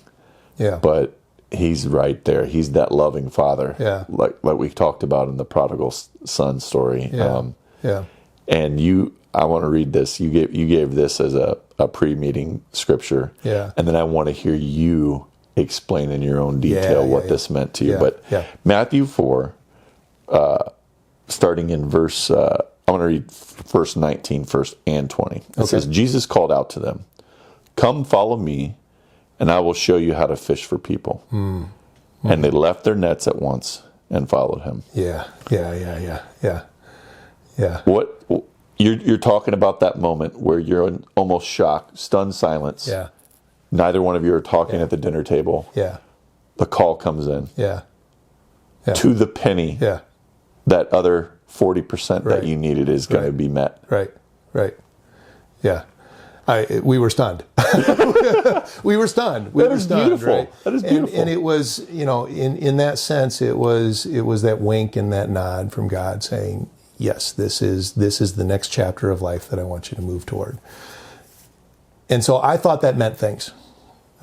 Yeah. But he's right there. He's that loving father. Yeah. Like we talked about in the prodigal son story. Yeah. And I want to read this. You gave this as a pre-meeting scripture. Yeah. And then I want to hear you explain in your own detail what this meant to you. But Matthew 4, starting in verse, I want to read verse 19 first and 20. It says, Jesus called out to them, "Come follow me, and I will show you how to fish for people." And they left their nets at once and followed him. Yeah. What you're talking about, that moment where you're in almost shock, stunned silence. Yeah. Neither one of you are talking at the dinner table. Yeah. The call comes in. Yeah. To the penny. Yeah. That other 40% that you needed is going to be met. Right. Yeah. We were stunned. We were stunned. That is beautiful. Right? That is beautiful. And it was, in that sense, it was that wink and that nod from God saying, yes, this is the next chapter of life that I want you to move toward. And so I thought that meant things.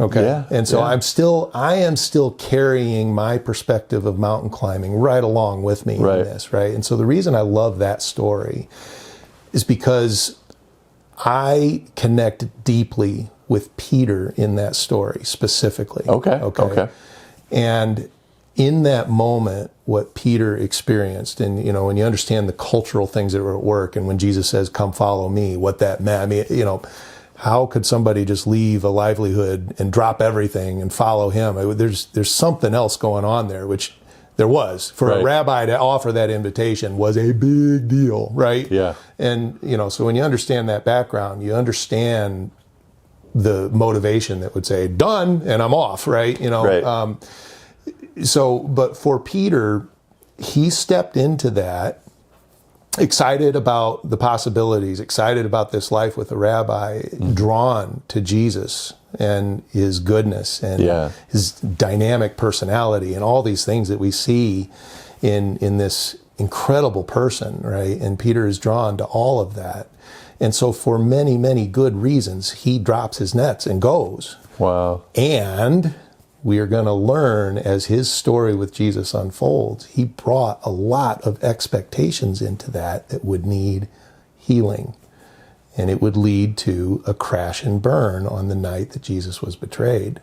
Okay. Yeah, and so I am still carrying my perspective of mountain climbing right along with me in this, right? And so the reason I love that story is because I connect deeply with Peter in that story specifically. Okay. And in that moment, what Peter experienced, and when you understand the cultural things that were at work, and when Jesus says, "Come follow me," what that meant, I mean, how could somebody just leave a livelihood and drop everything and follow him? There's something else going on there, which there was. For a rabbi to offer that invitation was a big deal, right? Yeah. And, so when you understand that background, you understand the motivation that would say, done, and I'm off, right? But for Peter, he stepped into that excited about the possibilities, excited about this life with a rabbi, drawn to Jesus and his goodness and his dynamic personality and all these things that we see in this incredible person, right? And Peter is drawn to all of that. And so for many, many good reasons, he drops his nets and goes. Wow. And we are going to learn as his story with Jesus unfolds, he brought a lot of expectations into that would need healing. And it would lead to a crash and burn on the night that Jesus was betrayed.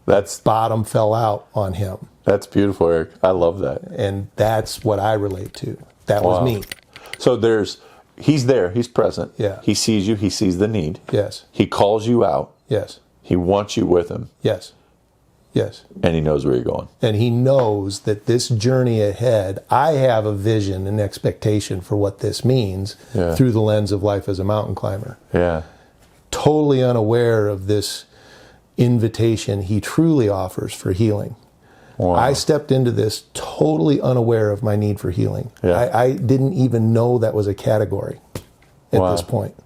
That's Bottom fell out on him. That's beautiful, Aric. I love that. And that's what I relate to. That was me. So he's there, he's present. Yeah. He sees you, he sees the need. Yes. He calls you out. Yes. He wants you with him. Yes. Yes. And he knows where you're going. And he knows that this journey ahead, I have a vision and expectation for what this means through the lens of life as a mountain climber. Yeah. Totally unaware of this invitation he truly offers for healing. Wow. I stepped into this totally unaware of my need for healing. Yeah. I didn't even know that was a category at this point.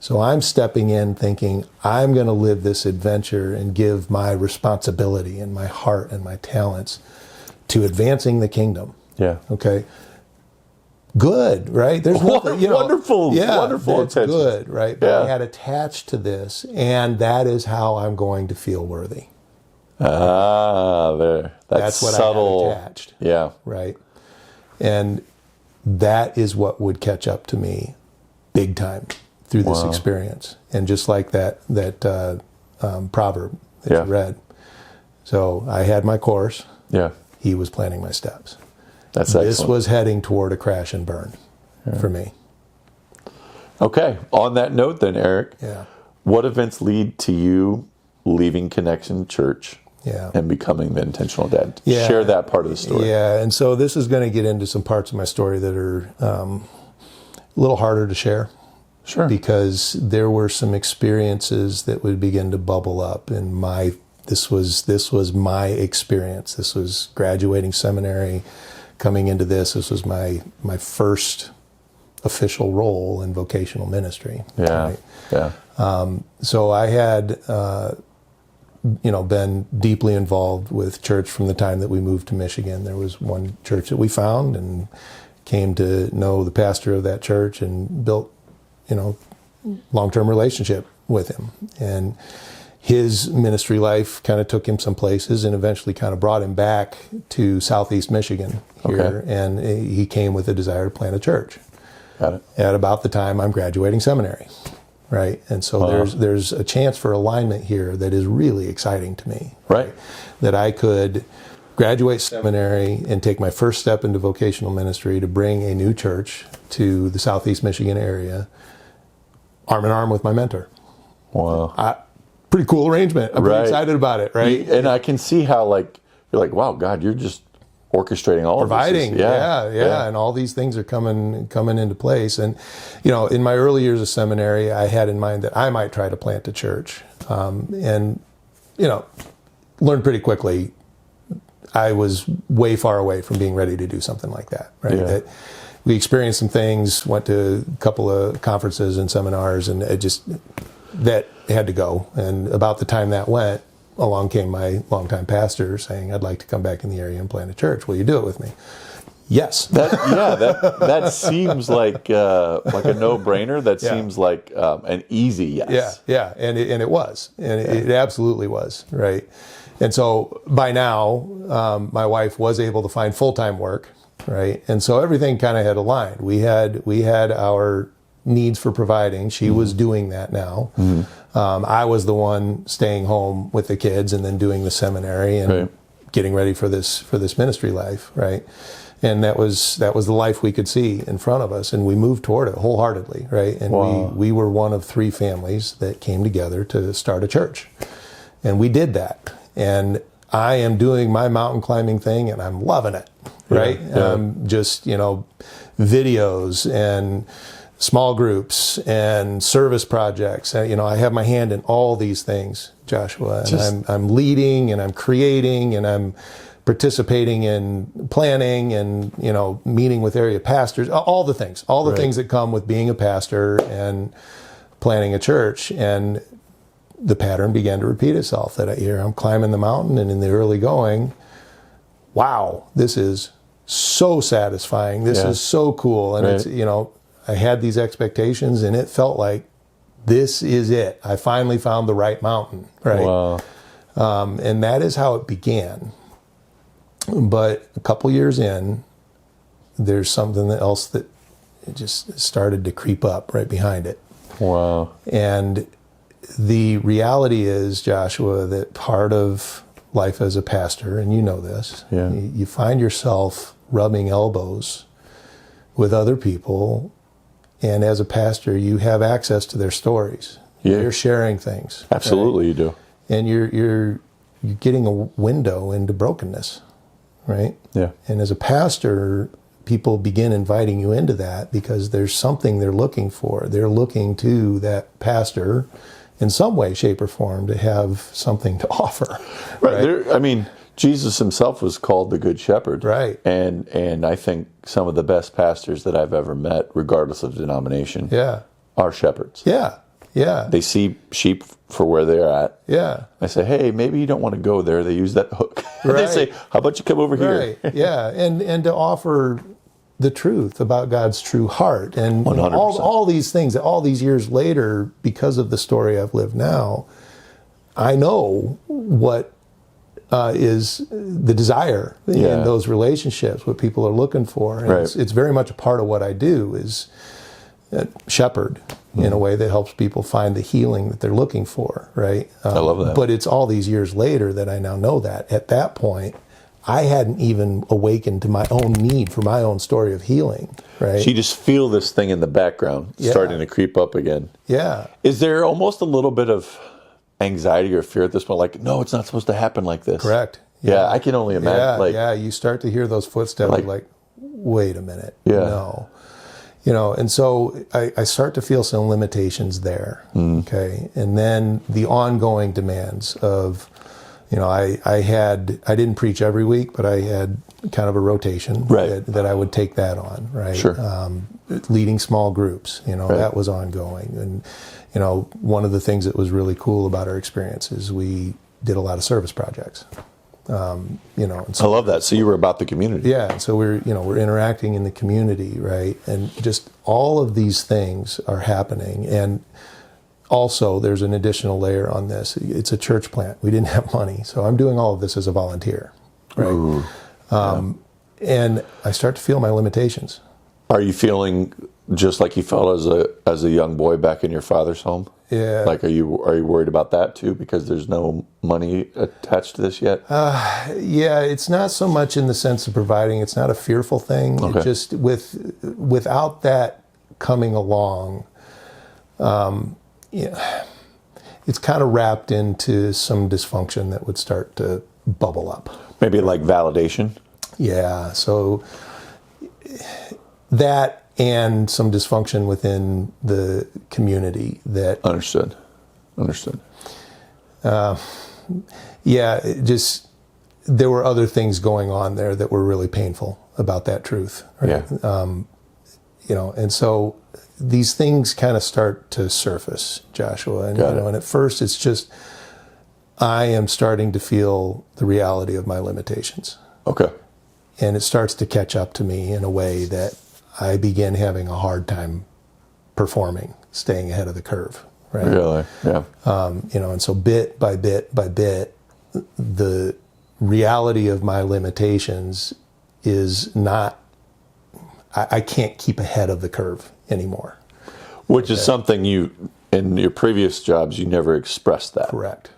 So I'm stepping in thinking, I'm going to live this adventure and give my responsibility and my heart and my talents to advancing the kingdom. Yeah. Okay. Good, right? There's nothing, wonderful that's attention. good, right? But I had attached to this, and that is how I'm going to feel worthy. There. That's what subtle. I had attached. Yeah. Right. And that is what would catch up to me big time through this experience. And just like that proverb that you read. So I had my course. Yeah. He was planning my steps. That's excellent. This was heading toward a crash and burn for me. Okay. On that note then, Aric, what events lead to you leaving Connection Church and becoming the intentional dad? Share that part of the story. Yeah, and so this is going to get into some parts of my story that are a little harder to share. Sure. Because there were some experiences that would begin to bubble up, and this was my experience. This was graduating seminary, coming into this. This was my first official role in vocational ministry. Yeah. Right? Yeah. So I had been deeply involved with church from the time that we moved to Michigan. There was one church that we found and came to know the pastor of that church and built long-term relationship with him. And his ministry life kind of took him some places and eventually kind of brought him back to Southeast Michigan here. Okay. And he came with a desire to plant a church. Got it. At about the time I'm graduating seminary. Right. And so there's a chance for alignment here that is really exciting to me. Right. That I could graduate seminary and take my first step into vocational ministry to bring a new church to the Southeast Michigan area, arm in arm with my mentor. Wow. Pretty cool arrangement. I'm pretty excited about it, right? And I can see how you're like, wow, God, you're just orchestrating all providing, of this. Yeah, and all these things are coming into place. And in my early years of seminary, I had in mind that I might try to plant a church, and learned pretty quickly I was way far away from being ready to do something like that. Right? Yeah. That we experienced some things, went to a couple of conferences and seminars, and that had to go. And about the time that went, along came my longtime pastor saying, I'd like to come back in the area and plant a church. Will you do it with me? Yes. That seems like a no-brainer. That seems like an easy yes. Yeah, and it was. And it absolutely was, right? And so by now, my wife was able to find full-time work, right? And so everything kind of had aligned. We had our needs for providing. She was doing that now. I was the one staying home with the kids and then doing the seminary and getting ready for this ministry life, right? And that was the life we could see in front of us, and we moved toward it wholeheartedly, right? And we were one of 3 families that came together to start a church, and we did that. And I am doing my mountain climbing thing, and I'm loving it, right? Just videos and small groups and service projects. And, I have my hand in all these things, Joshua. And I'm leading and I'm creating and I'm participating in planning and, meeting with area pastors, all the things that come with being a pastor and planning a church. And the pattern began to repeat itself that I'm climbing the mountain, and in the early going, wow, this is so satisfying. This is so cool. And it's, I had these expectations, and it felt like this is it. I finally found the right mountain, right? Wow. And that is how it began. But a couple years in, there's something else that just started to creep up right behind it. Wow. And the reality is, Joshua, that part of life as a pastor, and you know this, you find yourself rubbing elbows with other people, and as a pastor, you have access to their stories. Yeah. You're sharing things. Absolutely, right? you do. And you're getting a window into brokenness, right? Yeah. And as a pastor, people begin inviting you into that because there's something they're looking for. They're looking to that pastor in some way, shape, or form to have something to offer. Right. Jesus himself was called the Good Shepherd. Right. And I think some of the best pastors that I've ever met, regardless of denomination, are shepherds. Yeah. Yeah. They see sheep for where they're at. Yeah. I say, hey, maybe you don't want to go there. They use that hook. And they say, how about you come over here? Right. Yeah. And to offer the truth about God's true heart. And 100%. all these things, all these years later, because of the story I've lived now, I know what is the desire in those relationships, what people are looking for. And it's very much a part of what I do is shepherd in a way that helps people find the healing that they're looking for, right? I love that. But it's all these years later that I now know that. At that point, I hadn't even awakened to my own need for my own story of healing, right? So you just feel this thing in the background starting to creep up again. Yeah. Is there almost a little bit of anxiety or fear at this point? Like, no, it's not supposed to happen like this. Correct. Yeah, I can only imagine. You start to hear those footsteps like wait a minute. Yeah. No. And so I start to feel some limitations there. Okay. And then the ongoing demands of, I didn't preach every week, but I had kind of a rotation that I would take that on, right? Sure. Leading small groups, that was ongoing. And, one of the things that was really cool about our experience is we did a lot of service projects. And so, I love that. So you were about the community. Yeah. And so we're interacting in the community, right? And just all of these things are happening. And also, there's an additional layer on this. It's a church plant. We didn't have money. So I'm doing all of this as a volunteer, right? Ooh, and I start to feel my limitations. Are you feeling just like you felt as a young boy back in your father's home? Yeah. Like, are you worried about that too? Because there's no money attached to this yet? Yeah, it's not so much in the sense of providing. It's not a fearful thing. Okay. It just without that coming along, it's kind of wrapped into some dysfunction that would start to bubble up. Maybe like validation? Yeah, so that and some dysfunction within the community that... Understood. There were other things going on there that were really painful about that truth. Right? Yeah. And so these things kind of start to surface, Joshua. And, and at first it's just, I am starting to feel the reality of my limitations. Okay. And it starts to catch up to me in a way that I begin having a hard time performing, staying ahead of the curve. Right? Really? Yeah. And so bit by bit by bit, the reality of my limitations is not, I can't keep ahead of the curve anymore. Which is something in your previous jobs, you never expressed that. Correct.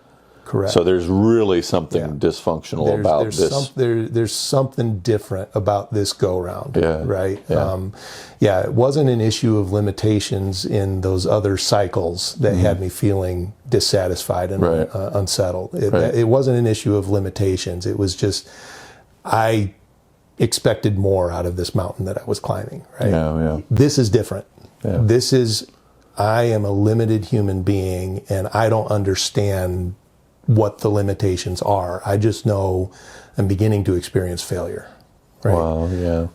So there's really something dysfunctional about this. There's something different about this go-round, right? Yeah. It wasn't an issue of limitations in those other cycles that had me feeling dissatisfied and unsettled. It wasn't an issue of limitations. It was just, I expected more out of this mountain that I was climbing, right? Yeah. This is different. Yeah. I am a limited human being, and I don't understand what the limitations are. I just know I'm beginning to experience failure. Right? Wow, yeah.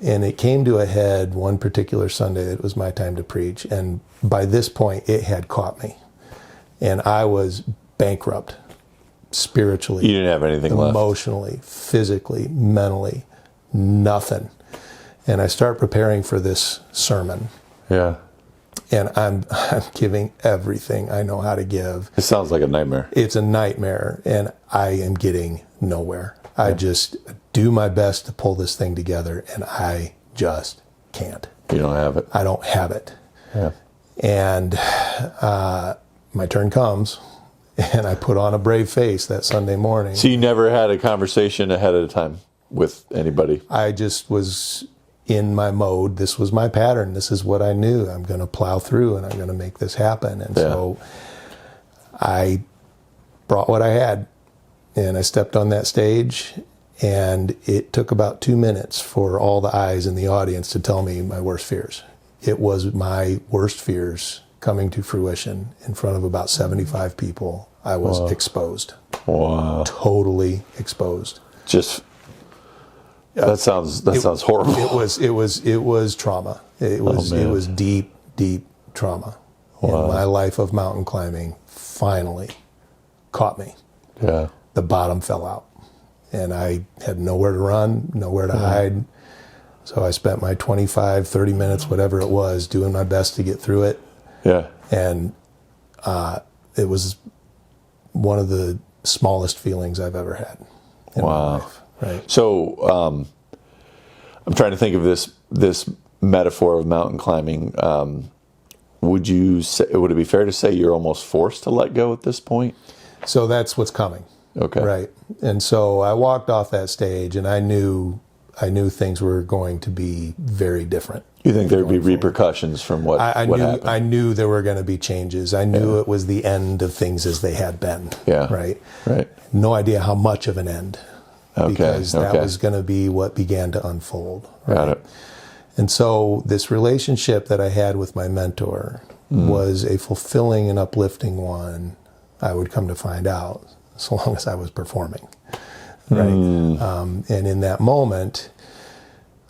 And it came to a head one particular Sunday. It was my time to preach. And by this point, it had caught me. And I was bankrupt spiritually. You didn't have anything left. Emotionally, physically, mentally, nothing. And I start preparing for this sermon. Yeah. And I'm giving everything I know how to give. It sounds like a nightmare. It's a nightmare, and I am getting nowhere. I just do my best to pull this thing together, and I just can't. You don't have it. I don't have it. Yeah. And my turn comes, and I put on a brave face that Sunday morning. So you never had a conversation ahead of time with anybody? I just was in my mode. This was my pattern. This is what I knew. I'm going to plow through, and I'm going to make this happen. And so I brought what I had, and I stepped on that stage, and it took about 2 minutes for all the eyes in the audience to tell me my worst fears. It was my worst fears coming to fruition in front of about 75 people. I was exposed. Wow. Totally exposed. Just that sounds horrible. It was trauma. It was deep trauma. Wow. And my life of mountain climbing finally caught me. Yeah. The bottom fell out, and I had nowhere to run, nowhere to hide. So I spent my 25, 30 minutes, whatever it was, doing my best to get through it. Yeah. And it was one of the smallest feelings I've ever had in my life. Right. So I'm trying to think of this metaphor of mountain climbing. Would it be fair to say you're almost forced to let go at this point? So that's what's coming. Okay. Right. And so I walked off that stage, and I knew things were going to be very different. You think there'd be repercussions from what happened? I knew there were going to be changes. I knew it was the end of things as they had been. Yeah. Right. Right. No idea how much of an end. Okay. Because that was going to be what began to unfold. Right? Got it. And so this relationship that I had with my mentor was a fulfilling and uplifting one, I would come to find out, so long as I was performing. Right. And in that moment,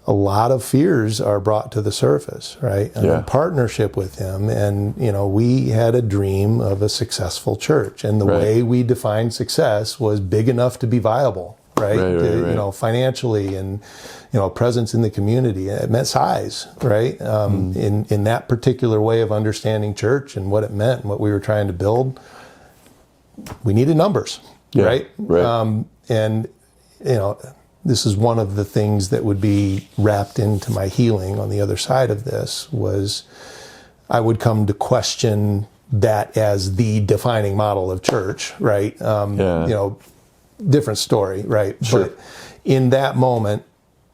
a lot of fears are brought to the surface, right? And in partnership with him, and we had a dream of a successful church, and the way we defined success was big enough to be viable, right? Financially, and presence in the community. It meant size, right? In that particular way of understanding church and what it meant and what we were trying to build, we needed numbers, right? And this is one of the things that would be wrapped into my healing on the other side of this, was I would come to question that as the defining model of church, right? Different story, right? Sure. But in that moment,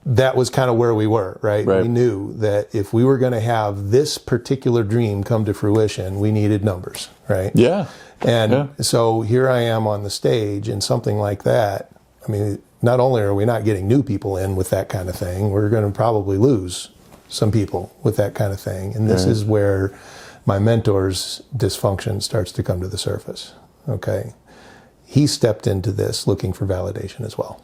that was kind of where we were, right? We knew that if we were going to have this particular dream come to fruition, we needed numbers, right? Yeah. And so here I am on the stage, and something like that, I mean, not only are we not getting new people in with that kind of thing, we're going to probably lose some people with that kind of thing. And this is where my mentor's dysfunction starts to come to the surface, okay? He stepped into this looking for validation as well.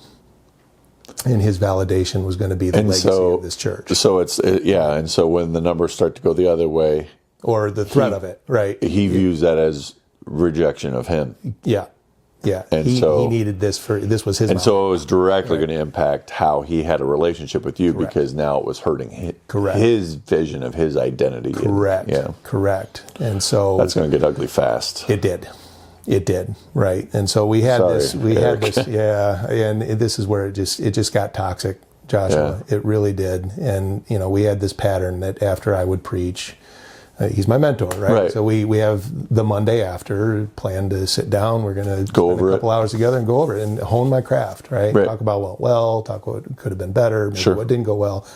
And his validation was going to be the legacy of this church. So and so when the numbers start to go the other way, or the threat of it, right? He views that as rejection of him. Yeah. And he needed this this was his. And so it was directly going to impact how he had a relationship with you, because now it was hurting his vision of his identity. Correct. And so that's going to get ugly fast. It did, right? And so we had this, and this is where it just got toxic, Joshua. It really did. And we had this pattern that after I would preach, he's my mentor, right? So we have the Monday after planned to sit down. We're going to go over a couple hours together and go over it and hone my craft, right? Talk about what went well, talk what could have been better, maybe what didn't go well.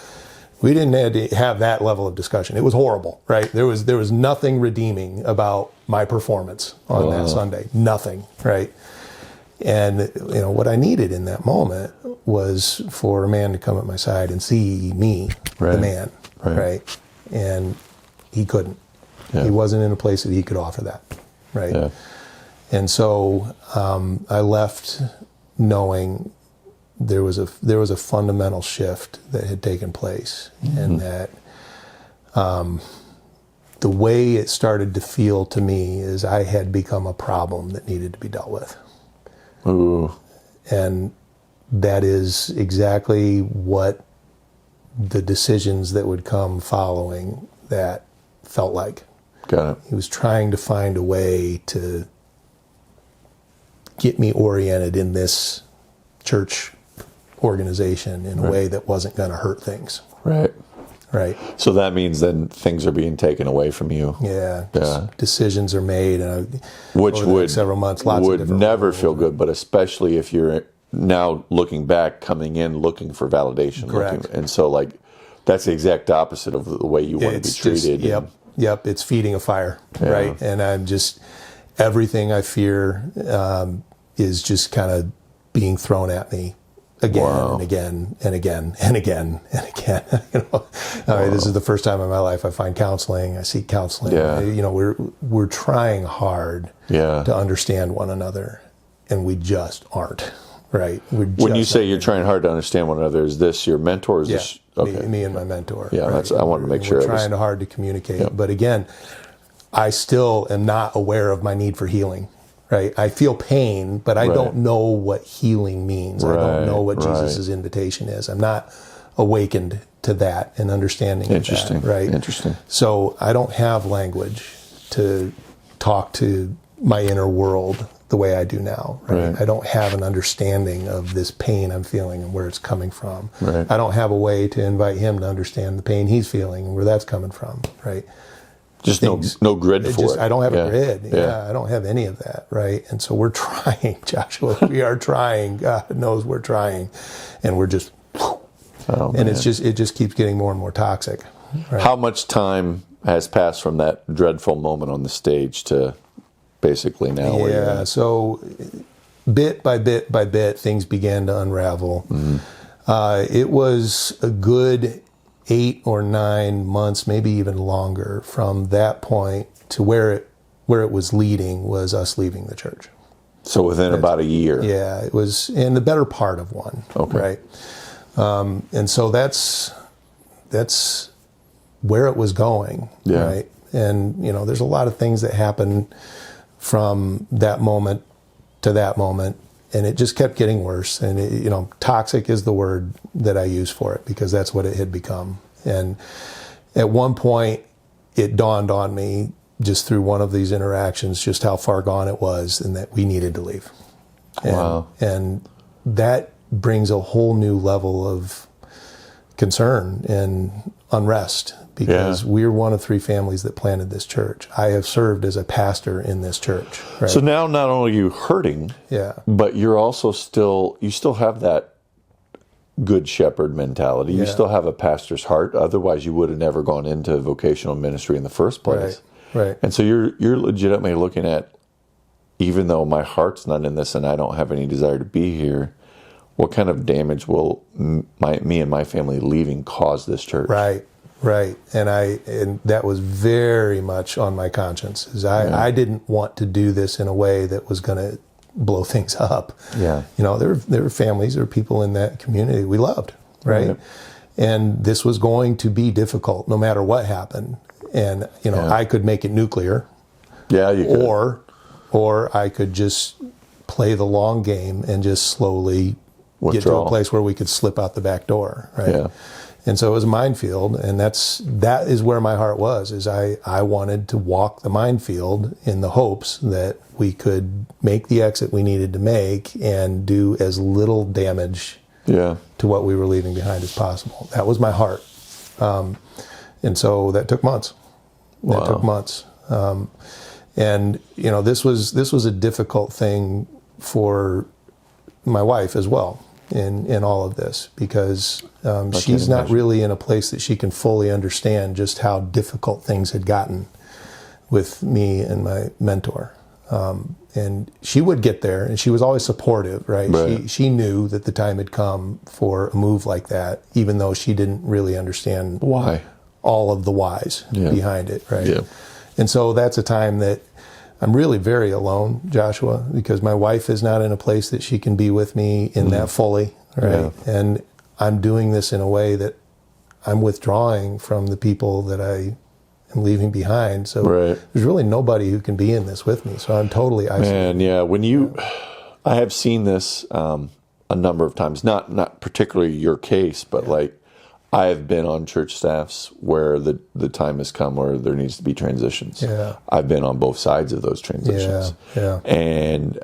We didn't have that level of discussion. It was horrible, right? There was nothing redeeming about my performance on that Sunday. Nothing, right? And what I needed in that moment was for a man to come at my side and see me, the man, right? And he couldn't. He wasn't in a place that he could offer that, right? And so I left knowing there was a fundamental shift that had taken place, and that the way it started to feel to me is I had become a problem that needed to be dealt with. Ooh. And that is exactly what the decisions that would come following that felt like. Got it. He was trying to find a way to get me oriented in this church organization in a way that wasn't going to hurt things. Right. Right. So that means then things are being taken away from you. Yeah. Yeah. Decisions are made, and Which over the would next several months, lots of would different never roles. feel good, but especially if you're now looking back, coming in, looking for validation. Correct. And so, like, that's the exact opposite of the way you want to be It's treated. just, yep. It's feeding a fire, right? And I'm just, everything I fear is just kind of being thrown at me again and again and again and again and again. This is the first time in my life I find counseling. I seek counseling. Yeah. We're trying hard to understand one another, and we just aren't. Right. When you say you're trying hard to understand one another, is this your mentor? Or is this okay? Me and my mentor. Yeah, right? I wanted to make sure. We're trying hard to communicate, but again, I still am not aware of my need for healing. Right. I feel pain, but I don't know what healing means. I don't know what Jesus' invitation is. I'm not awakened to that and understanding of that. Right. Interesting. So I don't have language to talk to my inner world the way I do now. Right? I don't have an understanding of this pain I'm feeling and where it's coming from. Right. I don't have a way to invite him to understand the pain he's feeling and where that's coming from. Right. Just no grid for it. I don't have a grid. I don't have any of that. Right. And so we're trying, Joshua. We are trying. God knows we're trying. And we're just, and it just keeps getting more and more toxic. Right? How much time has passed from that dreadful moment on the stage to basically now? Where you're at? So bit by bit by bit, things began to unravel. It was a good 8 or 9 months, maybe even longer, from that point to where it was leading was us leaving the church. So within about a year. Yeah, it was in the better part of one. Okay. Right. And so that's where it was going. Yeah. Right. And there's a lot of things that happen from that moment to that moment, and it just kept getting worse. And toxic is the word that I use for it, because that's what it had become. And at one point, it dawned on me just through one of these interactions just how far gone it was, and that we needed to leave. And that brings a whole new level of concern and unrest, because we're one of 3 families that planted this church. I have served as a pastor in this church. Right? So now not only are you hurting, but you're also you still have that good shepherd mentality. You still have a pastor's heart. Otherwise, you would have never gone into vocational ministry in the first place. Right. And so you're legitimately looking at, even though my heart's not in this and I don't have any desire to be here, what kind of damage will me and my family leaving cause this church? Right. And that was very much on my conscience. I didn't want to do this in a way that was going to blow things up. Yeah. There were families, there were people in that community we loved, right? And this was going to be difficult no matter what happened. And, I could make it nuclear. Yeah, you could. Or I could just play the long game and just slowly get to a place where we could slip out the back door, right? Yeah. And so it was a minefield, and that is where my heart was, is I wanted to walk the minefield in the hopes that we could make the exit we needed to make and do as little damage to what we were leaving behind as possible. That was my heart. And so that took months. Wow. That took months. And this was a difficult thing for my wife as well in all of this, because she's not really in a place that she can fully understand just how difficult things had gotten with me and my mentor. And she would get there, and she was always supportive, right? She knew that the time had come for a move like that, even though she didn't really understand why, all of the whys behind it, right? Yeah. And so that's a time that I'm really very alone, Joshua, because my wife is not in a place that she can be with me in that fully, right? Yeah. And I'm doing this in a way that I'm withdrawing from the people that I am leaving behind. So there's really nobody who can be in this with me. So I'm totally isolated. Man, yeah. I have seen this a number of times, not particularly your case, but like I have been on church staffs where the time has come where there needs to be transitions. Yeah. I've been on both sides of those transitions. Yeah. And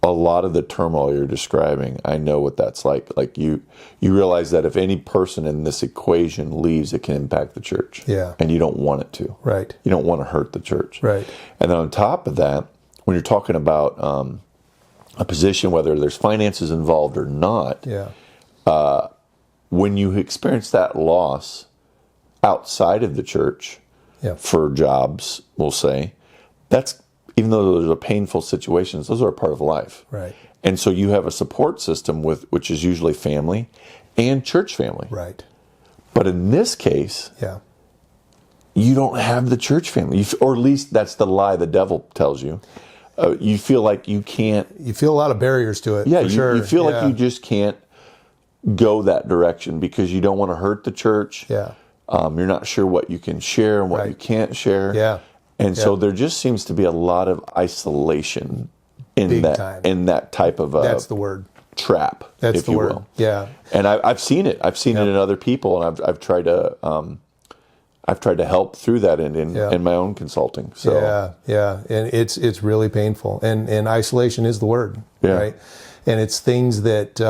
a lot of the turmoil you're describing, I know what that's like. Like you realize that if any person in this equation leaves, it can impact the church. Yeah. And you don't want it to. Right. You don't want to hurt the church. Right. And then on top of that, when you're talking about a position, whether there's finances involved or not, when you experience that loss outside of the church for jobs, we'll say, that's, even though those are painful situations, those are a part of life. Right. And so you have a support system which is usually family and church family. Right. But in this case, you don't have the church family, or at least that's the lie the devil tells you. You feel like you can't. You feel a lot of barriers to it. Yeah, for sure. You feel like you just can't go that direction because you don't want to hurt the church. Yeah. You're not sure what you can share and what you can't share. Yeah. And so there just seems to be a lot of isolation in Big that time. in that type of That's the word. Trap. That's if the you word. will. Yeah. And I've seen it. I've seen it in other people, and I've tried to help through that in my own consulting. So and it's really painful, and isolation is the word, right? And it's things that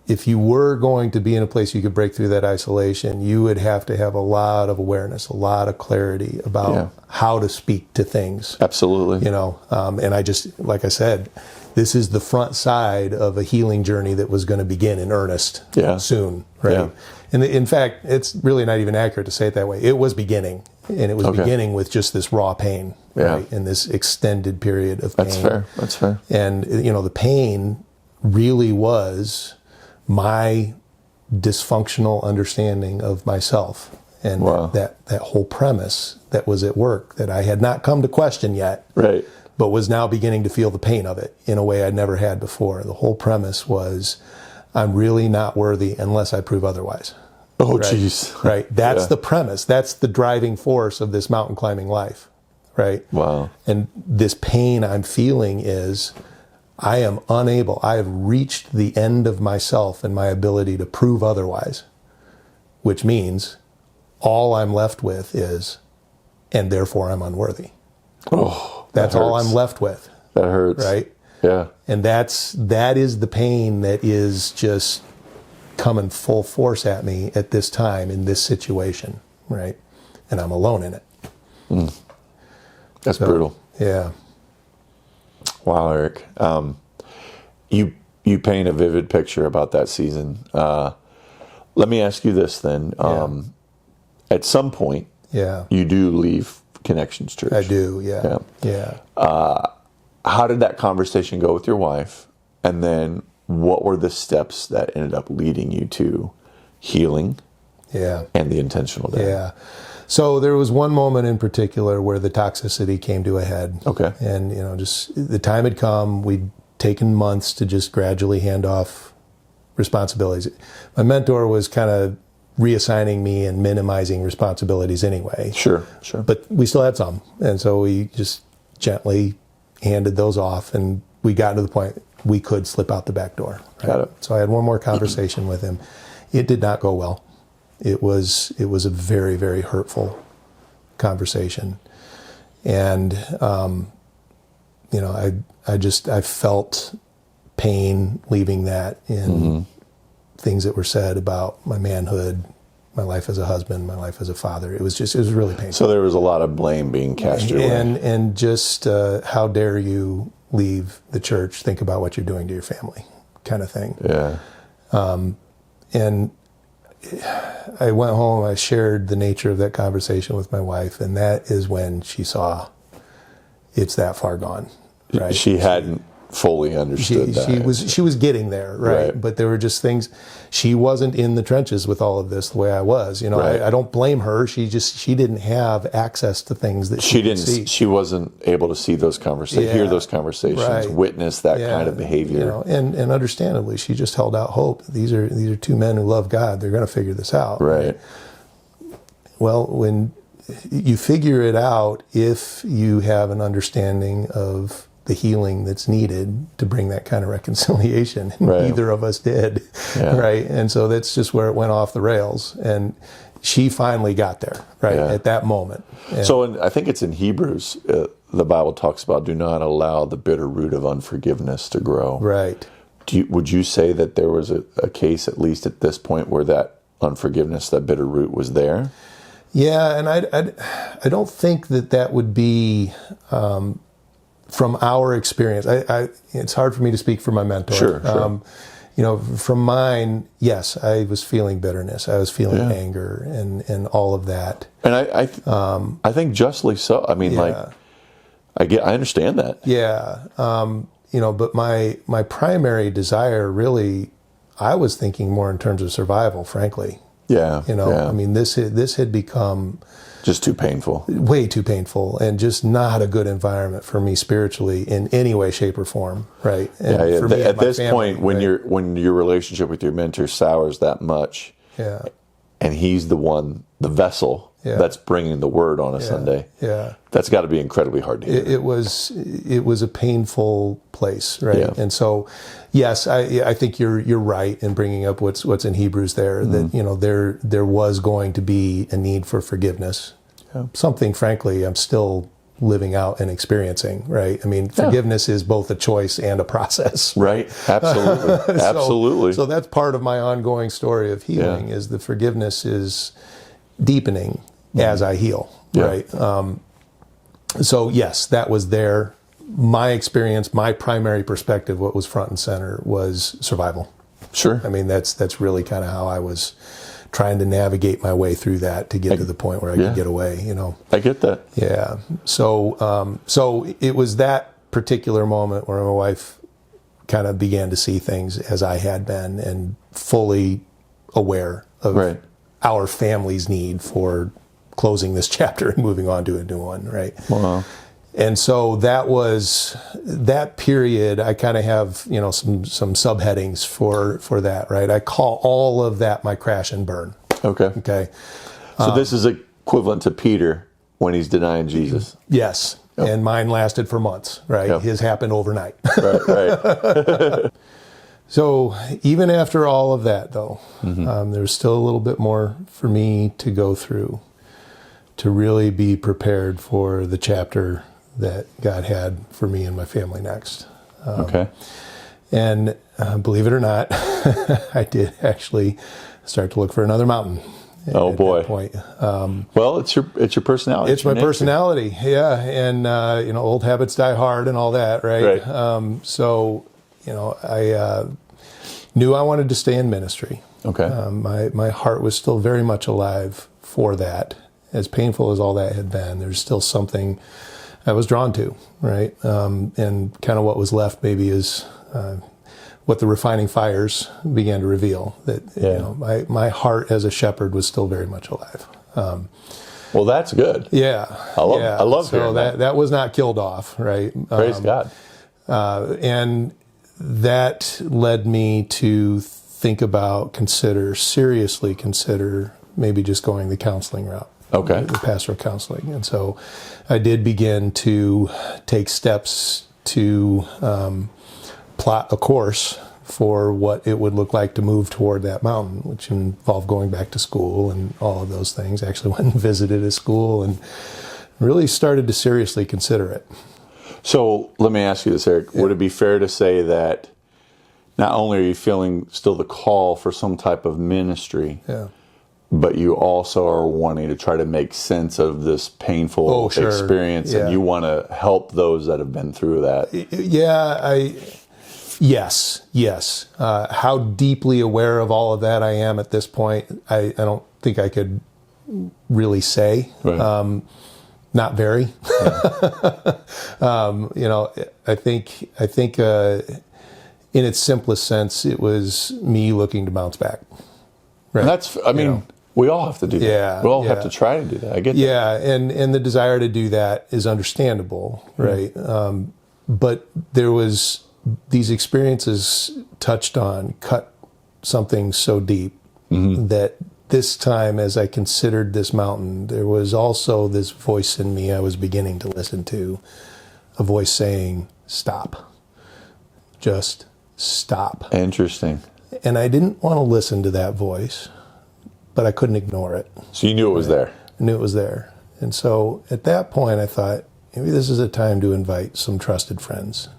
if you were going to be in a place you could break through that isolation, you would have to have a lot of awareness, a lot of clarity about how to speak to things. Absolutely. And I just, like I said, this is the front side of a healing journey that was going to begin in earnest soon, right? Yeah. And in fact, it's really not even accurate to say it that way. It was beginning, and it was beginning with just this raw pain, right? In this extended period of pain. That's fair. And, the pain really was my dysfunctional understanding of myself, and that whole premise that was at work that I had not come to question yet, right? But was now beginning to feel the pain of it in a way I'd never had before. The whole premise was, I'm really not worthy unless I prove otherwise. Oh, jeez. Right. That's the premise. That's the driving force of this mountain climbing life. Right. Wow. And this pain I'm feeling is, I am unable, I have reached the end of myself and my ability to prove otherwise, which means all I'm left with is, and therefore I'm unworthy. Oh, that's all I'm left with. That hurts. Right? Yeah. And that is the pain that is just coming full force at me at this time in this situation, right? And I'm alone in it. That's brutal. Yeah. Wow, Aric. You paint a vivid picture about that season. Let me ask you this then. At some point, you do leave Connexions Church. I do, yeah. How did that conversation go with your wife? And then what were the steps that ended up leading you to healing and the intentional day? Yeah. So there was one moment in particular where the toxicity came to a head. Okay. And, just the time had come. We'd taken months to just gradually hand off responsibilities. My mentor was kind of reassigning me and minimizing responsibilities anyway. Sure. But we still had some. And so we just gently handed those off, and we got to the point we could slip out the back door. Right? Got it. So I had one more conversation with him. It did not go well. It was a very, very hurtful conversation. And, I felt pain leaving that in things that were said about my manhood, my life as a husband, my life as a father. It was really painful. So there was a lot of blame being cast your way. And just how dare you leave the church, think about what you're doing to your family, kind of thing. Yeah. And I went home, I shared the nature of that conversation with my wife, and that is when she saw it's that far gone. Right? She hadn't fully understood that. She was getting there, right? But there were just things. She wasn't in the trenches with all of this the way I was. You know, I don't blame her. She didn't have access to things that she didn't see. She wasn't able to see those conversations, hear those conversations, witness that kind of behavior. You know, and understandably, she just held out hope. These are two men who love God. They're going to figure this out. Right. Well, when you figure it out, if you have an understanding of the healing that's needed to bring that kind of reconciliation. Neither of us did, right? And so that's just where it went off the rails. And she finally got there, at that moment. And so I think it's in Hebrews, the Bible talks about do not allow the bitter root of unforgiveness to grow. Right. Would you say that there was a case, at least at this point, where that unforgiveness, that bitter root was there? Yeah, and I don't think that would be... from our experience, it's hard for me to speak for my mentor. Sure. You know, from mine, yes, I was feeling bitterness. I was feeling anger and all of that. And I think justly so. I mean, I understand that. Yeah. You know, but my primary desire really, I was thinking more in terms of survival, frankly. Yeah. You know, I mean, this had become... just too painful. Way too painful, and just not a good environment for me spiritually in any way, shape, or form. Right. And for me at this family, point, when your relationship with your mentor sours that much, and he's the vessel that's bringing the word on a Sunday, that's got to be incredibly hard to hear. It was a painful place, right? Yeah. And so, yes, I think you're right in bringing up what's in Hebrews there, that you know there was going to be a need for forgiveness. Something, frankly, I'm still living out and experiencing, right? I mean, forgiveness is both a choice and a process. Right, absolutely. Absolutely. So that's part of my ongoing story of healing, is the forgiveness is deepening as I heal, right? So yes, that was there. My experience, my primary perspective, what was front and center was survival. Sure. I mean, that's really kind of how I was trying to navigate my way through that to get to the point where I could get away, you know. I get that. Yeah. So it was that particular moment where my wife kind of began to see things as I had been and fully aware of our family's need for closing this chapter and moving on to a new one, right? Wow. And so that period, I kind of have, you know, some subheadings for that, right? I call all of that my crash and burn. Okay. So this is equivalent to Peter when he's denying Jesus. Yes. Yep. And mine lasted for months, right? Yep. His happened overnight. Right. So even after all of that, though, there's still a little bit more for me to go through to really be prepared for the chapter that God had for me and my family next. And believe it or not, I did actually start to look for another mountain. Oh boy! That point. Well, it's your personality. It's my personality, yeah. And you know, old habits die hard, and all that, right? So you know, I knew I wanted to stay in ministry. My heart was still very much alive for that. As painful as all that had been, there's still something I was drawn to, right? And kind of what was left maybe is what the refining fires began to reveal, that you know, my heart as a shepherd was still very much alive. Well, that's good. Yeah. I love so hearing that. That was not killed off, right? Praise God. And that led me to seriously consider maybe just going the counseling route. The pastoral counseling. And so I did begin to take steps to plot a course for what it would look like to move toward that mountain, which involved going back to school and all of those things. I actually went and visited a school and really started to seriously consider it. So let me ask you this, Aric. Would it be fair to say that not only are you feeling still the call for some type of ministry, but you also are wanting to try to make sense of this painful experience, and you want to help those that have been through that? Yes. How deeply aware of all of that I am at this point, I don't think I could really say. You Not very. I think in its simplest sense, it was me looking to bounce back. Right. And that's, we all have to do that. Yeah, We all have to try to do that. I get that. Yeah, and the desire to do that is understandable, right? But there was, these experiences cut something so deep that this time, as I considered this mountain, there was also this voice in me I was beginning to listen to, a voice saying, stop. Just stop. Interesting. And I didn't want to listen to that voice, but I couldn't ignore it. So you knew it was there. I knew it was there. And so at that point, I thought, maybe this is a time to invite some trusted friends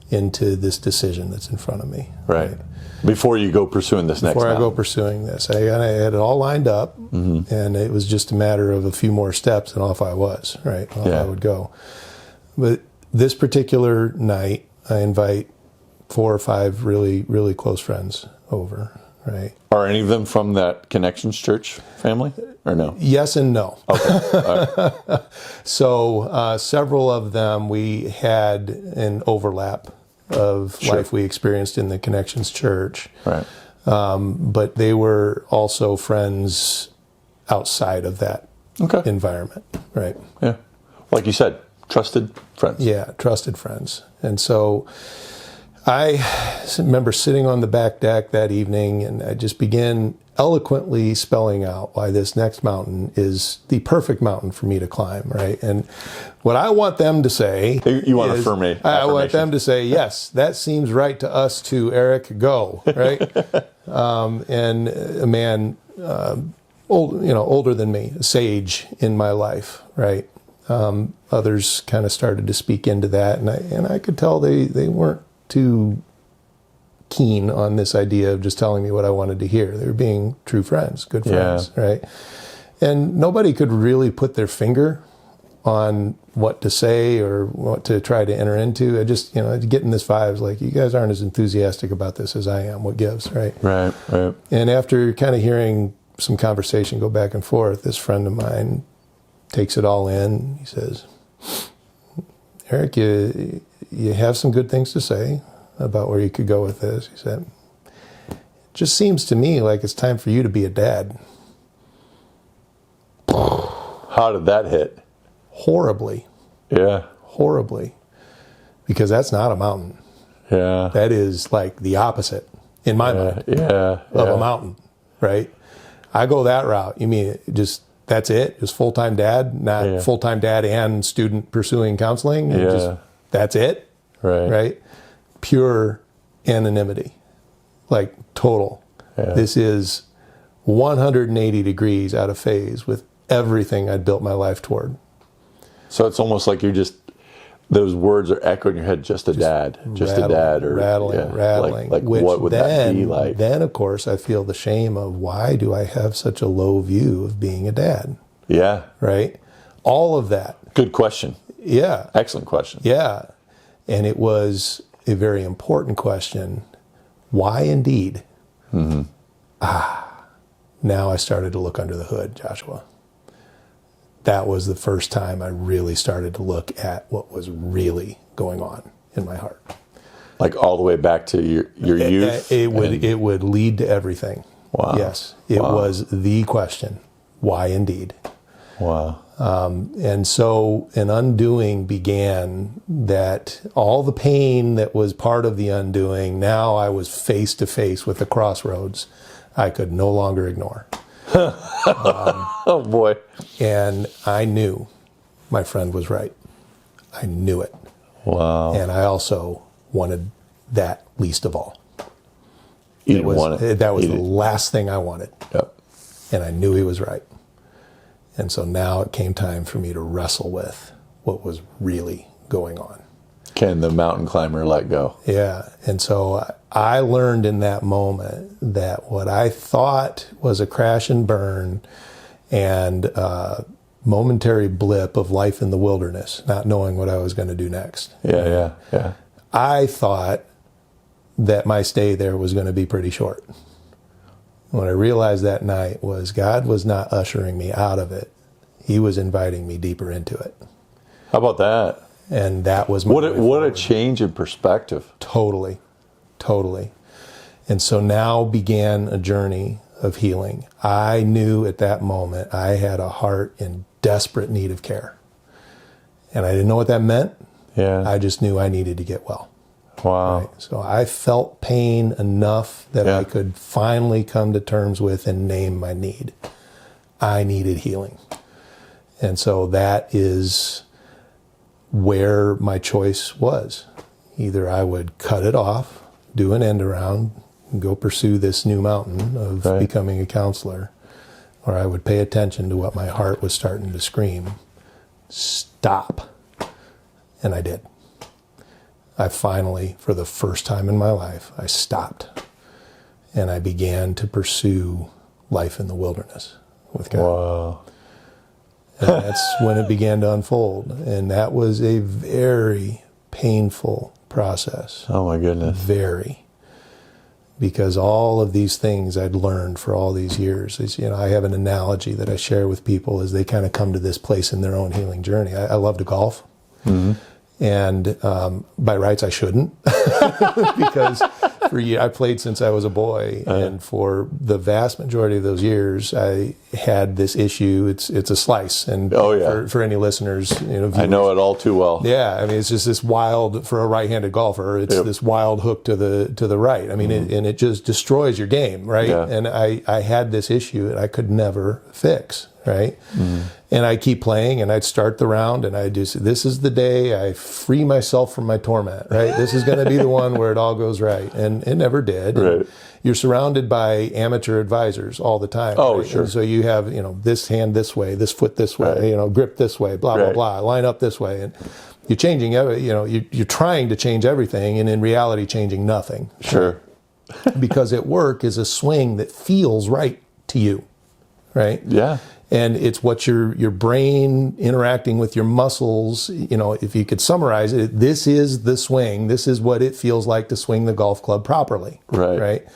into this decision that's in front of me. Right. Before you go pursuing this next Before I mountain. go pursuing this. I had it all lined up, and it was just a matter of a few more steps, and off I was, right? Off I would go. But this particular night, I invite 4 or 5 really, really close friends over, right? Are any of them from that Connexions church family, or no? Yes and no. Okay. All right. So several of them, we had an overlap of life we experienced in the Connexions church. Right. But they were also friends outside of that environment, right? Yeah. Like you said, trusted friends. Yeah, trusted friends. And so I remember sitting on the back deck that evening, and I just began eloquently spelling out why this next mountain is the perfect mountain for me to climb, right? And what I want them to say... You want to affirm me. I want them to say, yes, that seems right to us too, Aric, go, right? And a man older than me, a sage in my life, right? Others kind of started to speak into that, and I could tell they weren't too keen on this idea of just telling me what I wanted to hear. They were being true friends, good friends, right? And nobody could really put their finger on what to say or what to try to enter into. I just, getting this vibe is like, you guys aren't as enthusiastic about this as I am. What gives, right? Right. And after kind of hearing some conversation go back and forth, this friend of mine takes it all in. He says, Aric, you have some good things to say about where you could go with this. He said, it just seems to me like it's time for you to be a dad. How did that hit? Horribly. Yeah. Horribly. Because that's not a mountain. Yeah. That is like the opposite, in my mind, of a mountain, right? I go that route. You mean just, that's it? Just full-time dad, not full-time dad and student pursuing counseling? Just, that's it? Right? Pure anonymity. Like total. Yeah. This is 180 degrees out of phase with everything I'd built my life toward. So it's almost like you're just, those words are echoing in your head, just a dad, or rattling. Like what would that be like? Then, of course, I feel the shame of why do I have such a low view of being a dad? Yeah. Right? All of that. Good question. Yeah. Excellent question. Yeah. And it was a very important question. Why indeed? Now I started to look under the hood, Joshua. That was the first time I really started to look at what was really going on in my heart. Like all the way back to your youth? It would lead to everything. Wow. Yes. It was the question. Why indeed? Wow. And so an undoing began, that all the pain that was part of the undoing, now I was face to face with a crossroads I could no longer ignore. Oh boy. And I knew my friend was right. I knew it. Wow. And I also wanted that least of all. You didn't want it. That was the last thing I wanted. Yep. And I knew he was right. And so now it came time for me to wrestle with what was really going on. Can the mountain climber let go? Yeah. And so I learned in that moment that what I thought was a crash and burn and a momentary blip of life in the wilderness, not knowing what I was going to do next. Yeah. I thought that my stay there was going to be pretty short. What I realized that night was God was not ushering me out of it. He was inviting me deeper into it. How about that? And that was my What way a forward. change in perspective. Totally. And so now began a journey of healing. I knew at that moment I had a heart in desperate need of care. And I didn't know what that meant. Yeah. I just knew I needed to get well. Wow. Right? So I felt pain enough that Yeah. I could finally come to terms with and name my need. I needed healing. And so that is where my choice was. Either I would cut it off, do an end around, and go pursue this new mountain of Right. becoming a counselor, or I would pay attention to what my heart was starting to scream. Stop. And I did. I finally, for the first time in my life, I stopped. And I began to pursue life in the wilderness with God. Wow. And that's when it began to unfold. And that was a very painful process. Oh my goodness. Very. Because all of these things I'd learned for all these years is, I have an analogy that I share with people as they kind of come to this place in their own healing journey. I love to golf. Mm-hmm. And by rights, I shouldn't, because I played since I was a boy, and for the vast majority of those years, I had this issue. It's a slice, and for any listeners, viewers, I know it all too well. Yeah, I mean, it's just this wild for a right-handed golfer. It's this wild hook to the right. I mean, and it just destroys your game, right? Yeah. And I had this issue that I could never fix, right? And I keep playing, and I'd start the round, and this is the day I free myself from my torment, right? This is going to be the one where it all goes right. And it never did. Right. You're surrounded by amateur advisors all the time. Oh, right? sure. And so you have, this hand this way, this foot this way, grip this way, blah, blah, blah, line up this way. And you're changing, you're trying to change everything, and in reality, changing nothing. Sure. Because at work is a swing that feels right to you, right? Yeah. And it's what your brain interacting with your muscles, if you could summarize it, this is the swing. This is what it feels like to swing the golf club properly. Right.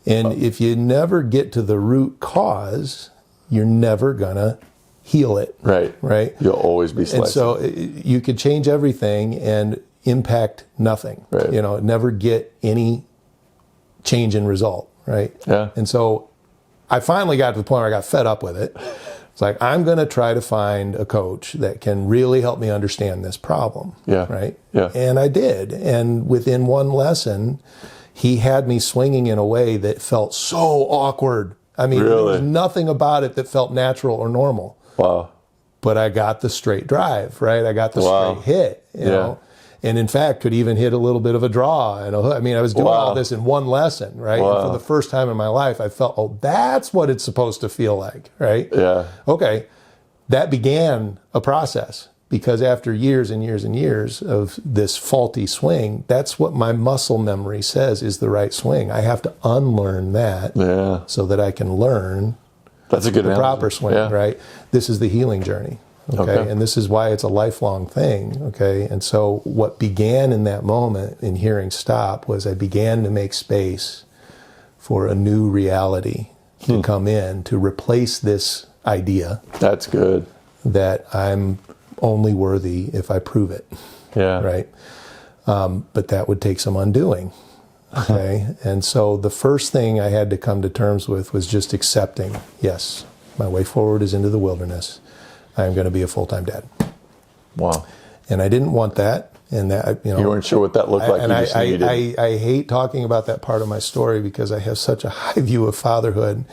And if you never get to the root cause, you're never going to heal it. Right. You'll always be slicing. And so you could change everything and impact nothing. Right. Never get any change in result. Right. Yeah. And so I finally got to the point where I got fed up with it. It's like, I'm going to try to find a coach that can really help me understand this problem. Yeah. Right. Yeah. And I did. And within one lesson, he had me swinging in a way that felt so awkward. I mean, there was nothing about it that felt natural or normal. Wow. But I got the straight drive, right? I got the straight hit, you know. And in fact, could even hit a little bit of a draw. And I was doing all this in one lesson, right? And for the first time in my life, I felt, that's what it's supposed to feel like, right? Yeah. Okay. That began a process, because after years and years and years of this faulty swing, that's what my muscle memory says is the right swing. I have to unlearn that so that I can learn that's a good the proper swing, right? This is the healing journey. Okay. And this is why it's a lifelong thing. Okay. And so what began in that moment in hearing stop was I began to make space for a new reality to come in to replace this idea. That's good. That I'm only worthy if I prove it. Yeah. Right. But that would take some undoing. Okay. And so the first thing I had to come to terms with was just accepting, yes, my way forward is into the wilderness. I'm going to be a full-time dad. Wow. And I didn't want that. And that, you weren't sure what that looked like. I hate talking about that part of my story because I have such a high view of fatherhood,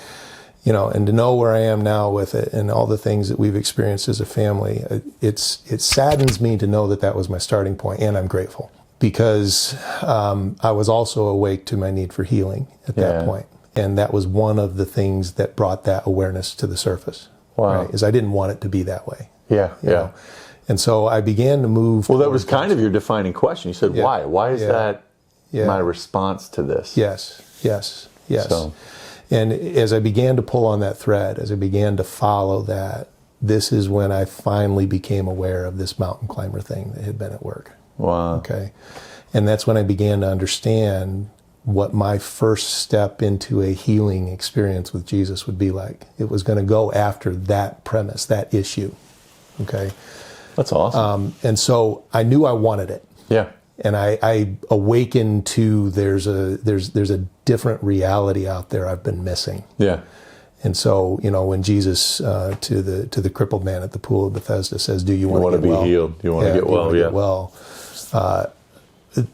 and to know where I am now with it and all the things that we've experienced as a family, it saddens me to know that was my starting point, and I'm grateful because I was also awake to my need for healing at that point. And that was one of the things that brought that awareness to the surface. Wow. Right, is I didn't want it to be that way. Yeah. You know? And so I began to move. Well, that was kind of your defining question. You said, why? Why is that my response to this? Yes. So. And as I began to pull on that thread, as I began to follow that, this is when I finally became aware of this mountain climber thing that had been at work. Wow. Okay. And that's when I began to understand what my first step into a healing experience with Jesus would be like. It was going to go after that premise, that issue. Okay. That's awesome. And so I knew I wanted it. Yeah. And I awakened to there's a different reality out there I've been missing. Yeah. And so, when Jesus to the crippled man at the pool of Bethesda says, "Do you want to be well? healed? You want to get well?" Yeah. Get well.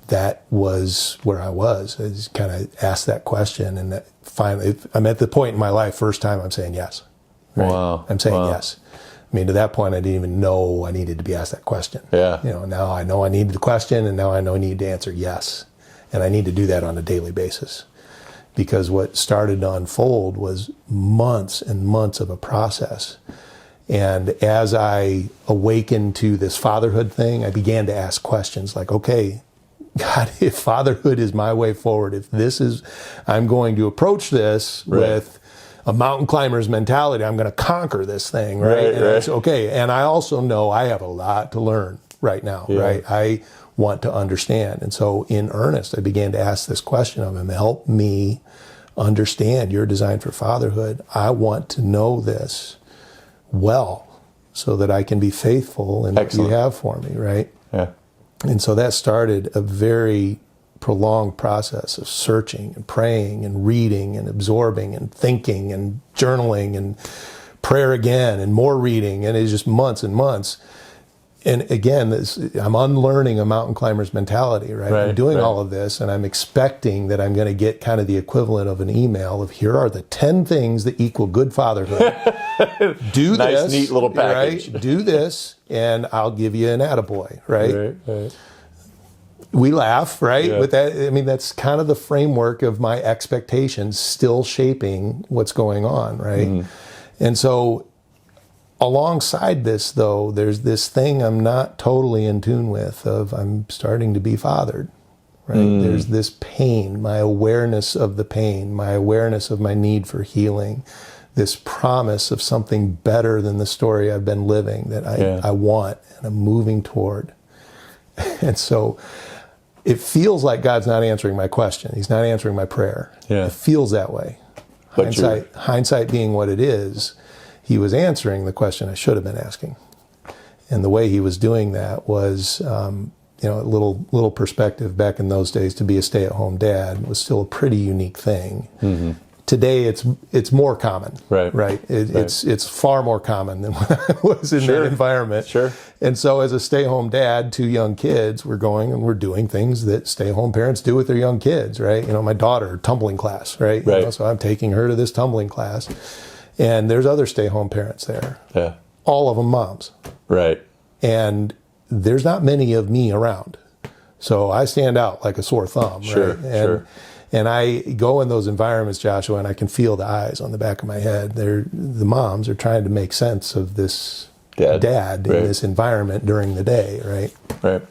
That was where I was. I just kind of asked that question, and that finally, I'm at the point in my life, first time I'm saying yes. Right? Wow. I'm saying Wow. yes. I mean, to that point, I didn't even know I needed to be asked that question. Yeah. Now I know I need the question, and now I know I need to answer yes. And I need to do that on a daily basis. Because what started to unfold was months and months of a process. And as I awakened to this fatherhood thing, I began to ask questions like, okay, God, if fatherhood is my way forward, if this is, I'm going to approach this with a mountain climber's mentality, I'm going to conquer this thing, right? And it's okay. And I also know I have a lot to learn right now, right? I want to understand. And so in earnest, I began to ask this question of him, help me understand your design for fatherhood. I want to know this well so that I can be faithful in what you have for me, right? Yeah. And so that started a very prolonged process of searching and praying and reading and absorbing and thinking and journaling and prayer again and more reading. And it's just months and months. And again, I'm unlearning a mountain climber's mentality, right? I'm doing all of this, and I'm expecting that I'm going to get kind of the equivalent of an email of, here are the 10 things that equal good fatherhood. Do this. Nice, neat little package. Right? Do this, and I'll give you an attaboy, right? Right. We laugh, right? Yeah. With that, I mean, that's kind of the framework of my expectations still shaping what's going on, right? And so alongside this, though, there's this thing I'm not totally in tune with of I'm starting to be fathered, right? There's this pain, my awareness of the pain, my awareness of my need for healing, this promise of something better than the story I've been living that I want and I'm moving toward. And so it feels like God's not answering my question. He's not answering my prayer. Yeah. It feels that way. Hindsight being what it is, he was answering the question I should have been asking. And the way he was doing that was, a little perspective back in those days, to be a stay-at-home dad was still a pretty unique thing. Today, it's more common, right? It's far more common than when I was in that environment. Sure. And so as a stay-at-home dad, 2 young kids, we're going and we're doing things that stay-at-home parents do with their young kids, right? My daughter, tumbling class, right? So I'm taking her to this tumbling class. And there's other stay-home parents there. Yeah. All of them moms. Right. And there's not many of me around. So I stand out like a sore thumb, right? And I go in those environments, Joshua, and I can feel the eyes on the back of my head. The moms are trying to make sense of this dad in this environment during the day, right? Right.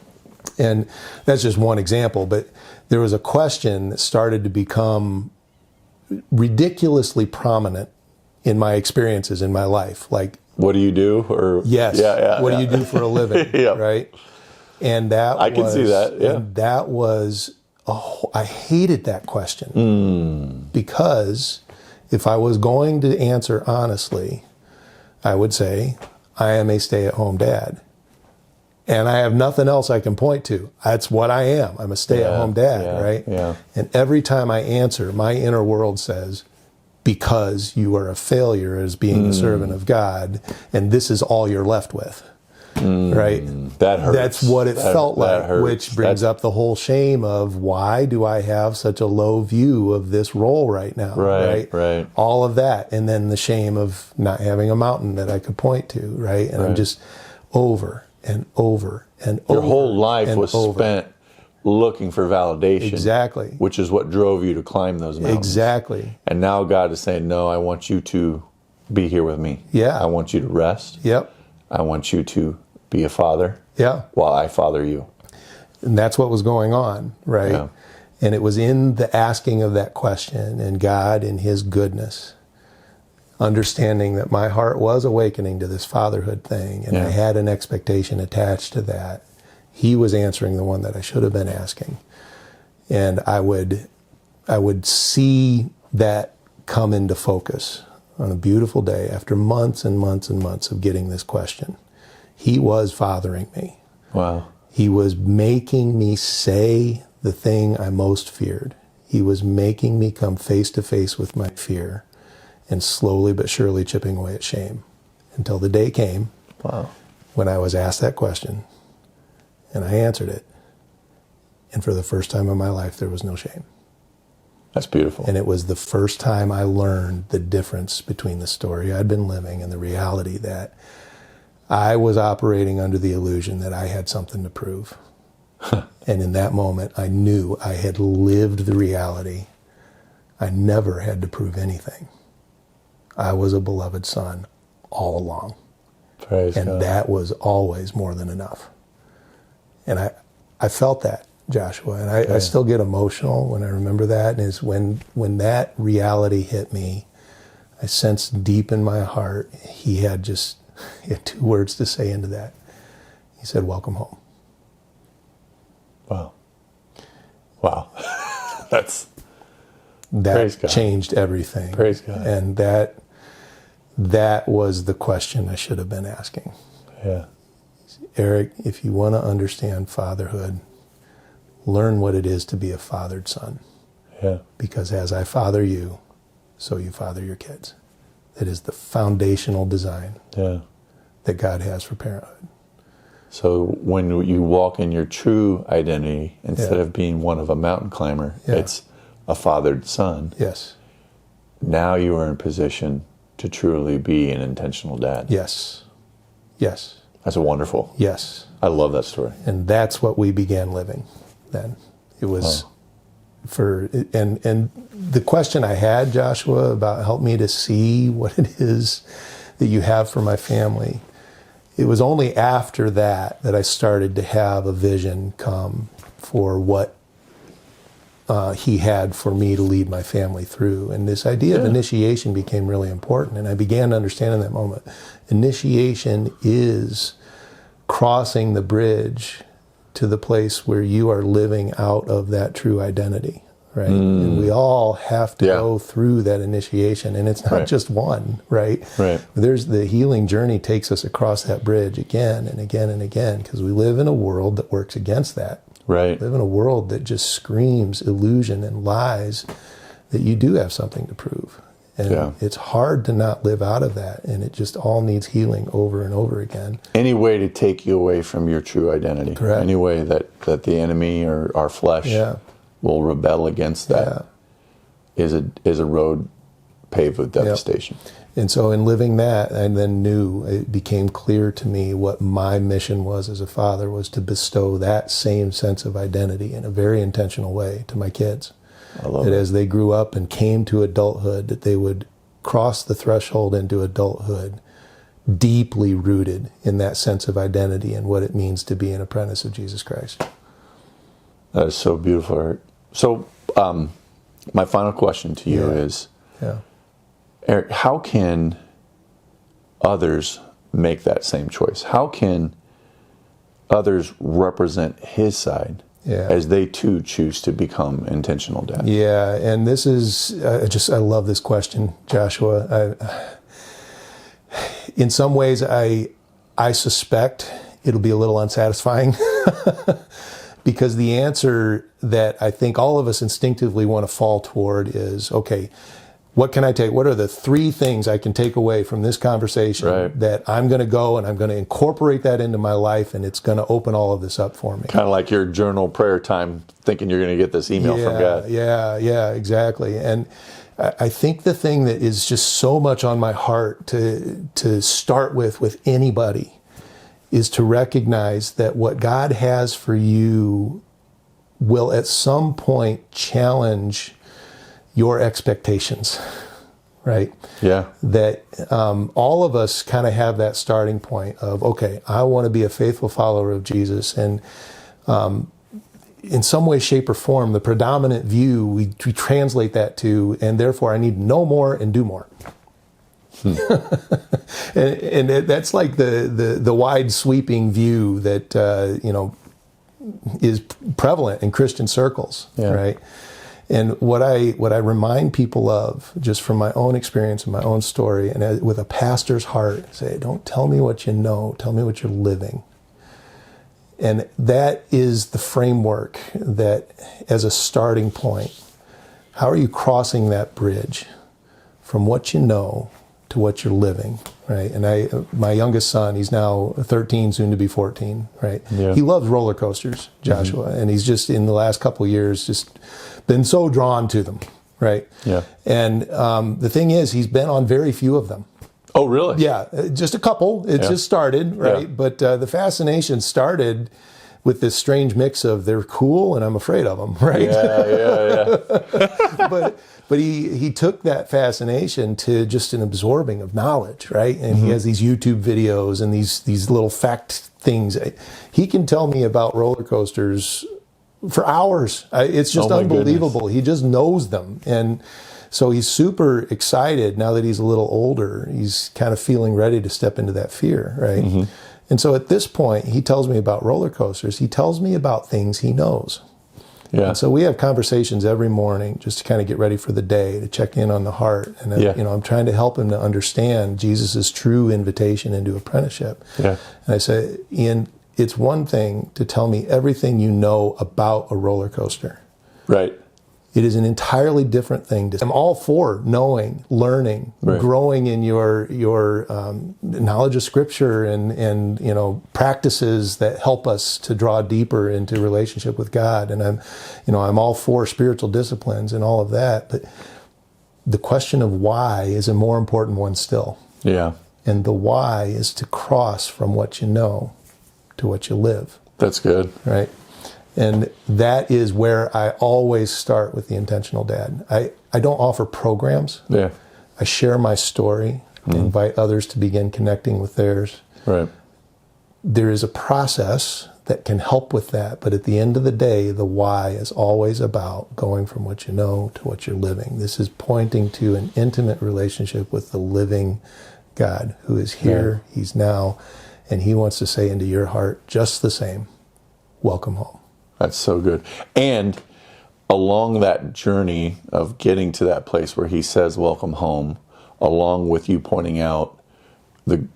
And that's just one example. But there was a question that started to become ridiculously prominent in my experiences in my life. Like, what do you do? Or what do you do for a living? Right? And that I can see that. Yeah. And that was I hated that question because if I was going to answer honestly, I would say I am a stay-at-home dad. And I have nothing else I can point to. That's what I am. I'm a stay-at-home dad, right? Yeah. And every time I answer, my inner world says, because you are a failure as being a servant of God, and this is all you're left with, right? That hurts. That's what it felt like, which brings up the whole shame of why do I have such a low view of this role right now, right? All of that, and then the shame of not having a mountain that I could point to, right? And I'm just over and over and over. Your whole life was spent looking for validation. Exactly. Which is what drove you to climb those mountains. Exactly. And now God is saying, no, I want you to be here with me. Yeah. I want you to rest. Yep. I want you to be a father. Yeah. While I father you. And that's what was going on, right? Yeah. And it was in the asking of that question and God in his goodness, understanding that my heart was awakening to this fatherhood thing and I had an expectation attached to that. He was answering the one that I should have been asking. And I would I would see that come into focus on a beautiful day after months and months and months of getting this question. He was fathering me. Wow. He was making me say the thing I most feared. He was making me come face to face with my fear and slowly but surely chipping away at shame until the day came when I was asked that question and I answered it. And for the first time in my life, there was no shame. That's beautiful. And it was the first time I learned the difference between the story I'd been living and the reality that I was operating under the illusion that I had something to prove. And in that moment, I knew I had lived the reality. I never had to prove anything. I was a beloved son all along. Praise God. And that was always more than enough. And I felt that, Joshua, and I still get emotional when I remember that. And is when that reality hit me, I sensed deep in my heart, he had 2 words to say into that. He said, "Welcome home." Wow. Wow. That Praise God. Changed everything. Praise God. And that was the question I should have been asking. Yeah. Aric, if you want to understand fatherhood, learn what it is to be a fathered son. Yeah. Because as I father you, so you father your kids. That is the foundational design that God has for parenthood. So when you walk in your true identity, instead of being one of a mountain climber, it's a fathered son. Yes. Now you are in position to truly be an intentional dad. Yes. Yes. That's wonderful. Yes. I love that story. And that's what we began living then. It was and the question I had, Joshua, about help me to see what it is that you have for my family. It was only after that I started to have a vision come for what he had for me to lead my family through. And this idea of initiation became really important. And I began to understand in that moment, initiation is crossing the bridge to the place where you are living out of that true identity, right? And we all have to go through that initiation, and it's not just one, right? There's the healing journey takes us across that bridge again and again and again, because we live in a world that works against that. Right. We live in a world that just screams illusion and lies that you do have something to prove. And it's hard to not live out of that, and it just all needs healing over and over again. Any way to take you away from your true identity. Correct. Any way that the enemy or our flesh will rebel against that is a road paved with devastation. And so in living that, I then knew, it became clear to me what my mission was as a father, was to bestow that same sense of identity in a very intentional way to my kids. I love that it. As they grew up and came to adulthood, that they would cross the threshold into adulthood deeply rooted in that sense of identity and what it means to be an apprentice of Jesus Christ. That is so beautiful, Aric. So my final question to you is, Aric, how can others make that same choice? How can others represent his side as they too choose to become intentional dads? Yeah, and this is, I love this question, Joshua. In some ways, I suspect it'll be a little unsatisfying because the answer that I think all of us instinctively want to fall toward is, okay, what can I take? What are the 3 things I can take away from this conversation that I'm going to go and I'm going to incorporate that into my life, and it's going to open all of this up for me? Kind of like your journal prayer time, thinking you're going to get this email from God. Yeah, exactly. And I think the thing that is just so much on my heart to start with anybody is to recognize that what God has for you will at some point challenge your expectations, right? Yeah. That all of us kind of have that starting point of, okay, I want to be a faithful follower of Jesus. And in some way, shape, or form, the predominant view, we translate that to, and therefore I need to know more and do more. and that's like the wide sweeping view that, is prevalent in Christian circles, right? And what I remind people of, just from my own experience and my own story, and with a pastor's heart, say, don't tell me what you know, tell me what you're living. And that is the framework that, as a starting point, how are you crossing that bridge from what you know to what you're living, right? And my youngest son, he's now 13, soon to be 14, right? Yeah. He loves roller coasters, Joshua, and he's just, in the last couple of years, just been so drawn to them, right? Yeah. And the thing is, he's been on very few of them. Oh, really? Yeah, just a couple. It just started, right? Yeah. But the fascination started with this strange mix of they're cool and I'm afraid of them, right? Yeah. But he took that fascination to just an absorbing of knowledge, right? And he has these YouTube videos and these little fact things. He can tell me about roller coasters for hours. It's just unbelievable. Goodness. He just knows them. And so he's super excited now that he's a little older. He's kind of feeling ready to step into that fear, right? And so at this point, he tells me about roller coasters. He tells me about things he knows. Yeah. And so we have conversations every morning just to kind of get ready for the day, to check in on the heart. And I'm trying to help him to understand Jesus' true invitation into apprenticeship. Yeah. And I say, Ian, it's one thing to tell me everything you know about a roller coaster. Right. It is an entirely different thing. I'm all for knowing, learning, growing in your knowledge of Scripture and practices that help us to draw deeper into relationship with God. And I'm all for spiritual disciplines and all of that. But the question of why is a more important one still. Yeah. And the why is to cross from what you know to what you live. That's good. Right. And that is where I always start with the intentional dad. I don't offer programs. Yeah. I share my story, invite others to begin connecting with theirs. Right. There is a process that can help with that, but at the end of the day, the why is always about going from what you know to what you're living. This is pointing to an intimate relationship with the living God who is here, He's now, and He wants to say into your heart just the same, welcome home. That's so good. And along that journey of getting to that place where he says, welcome home, along with you pointing out the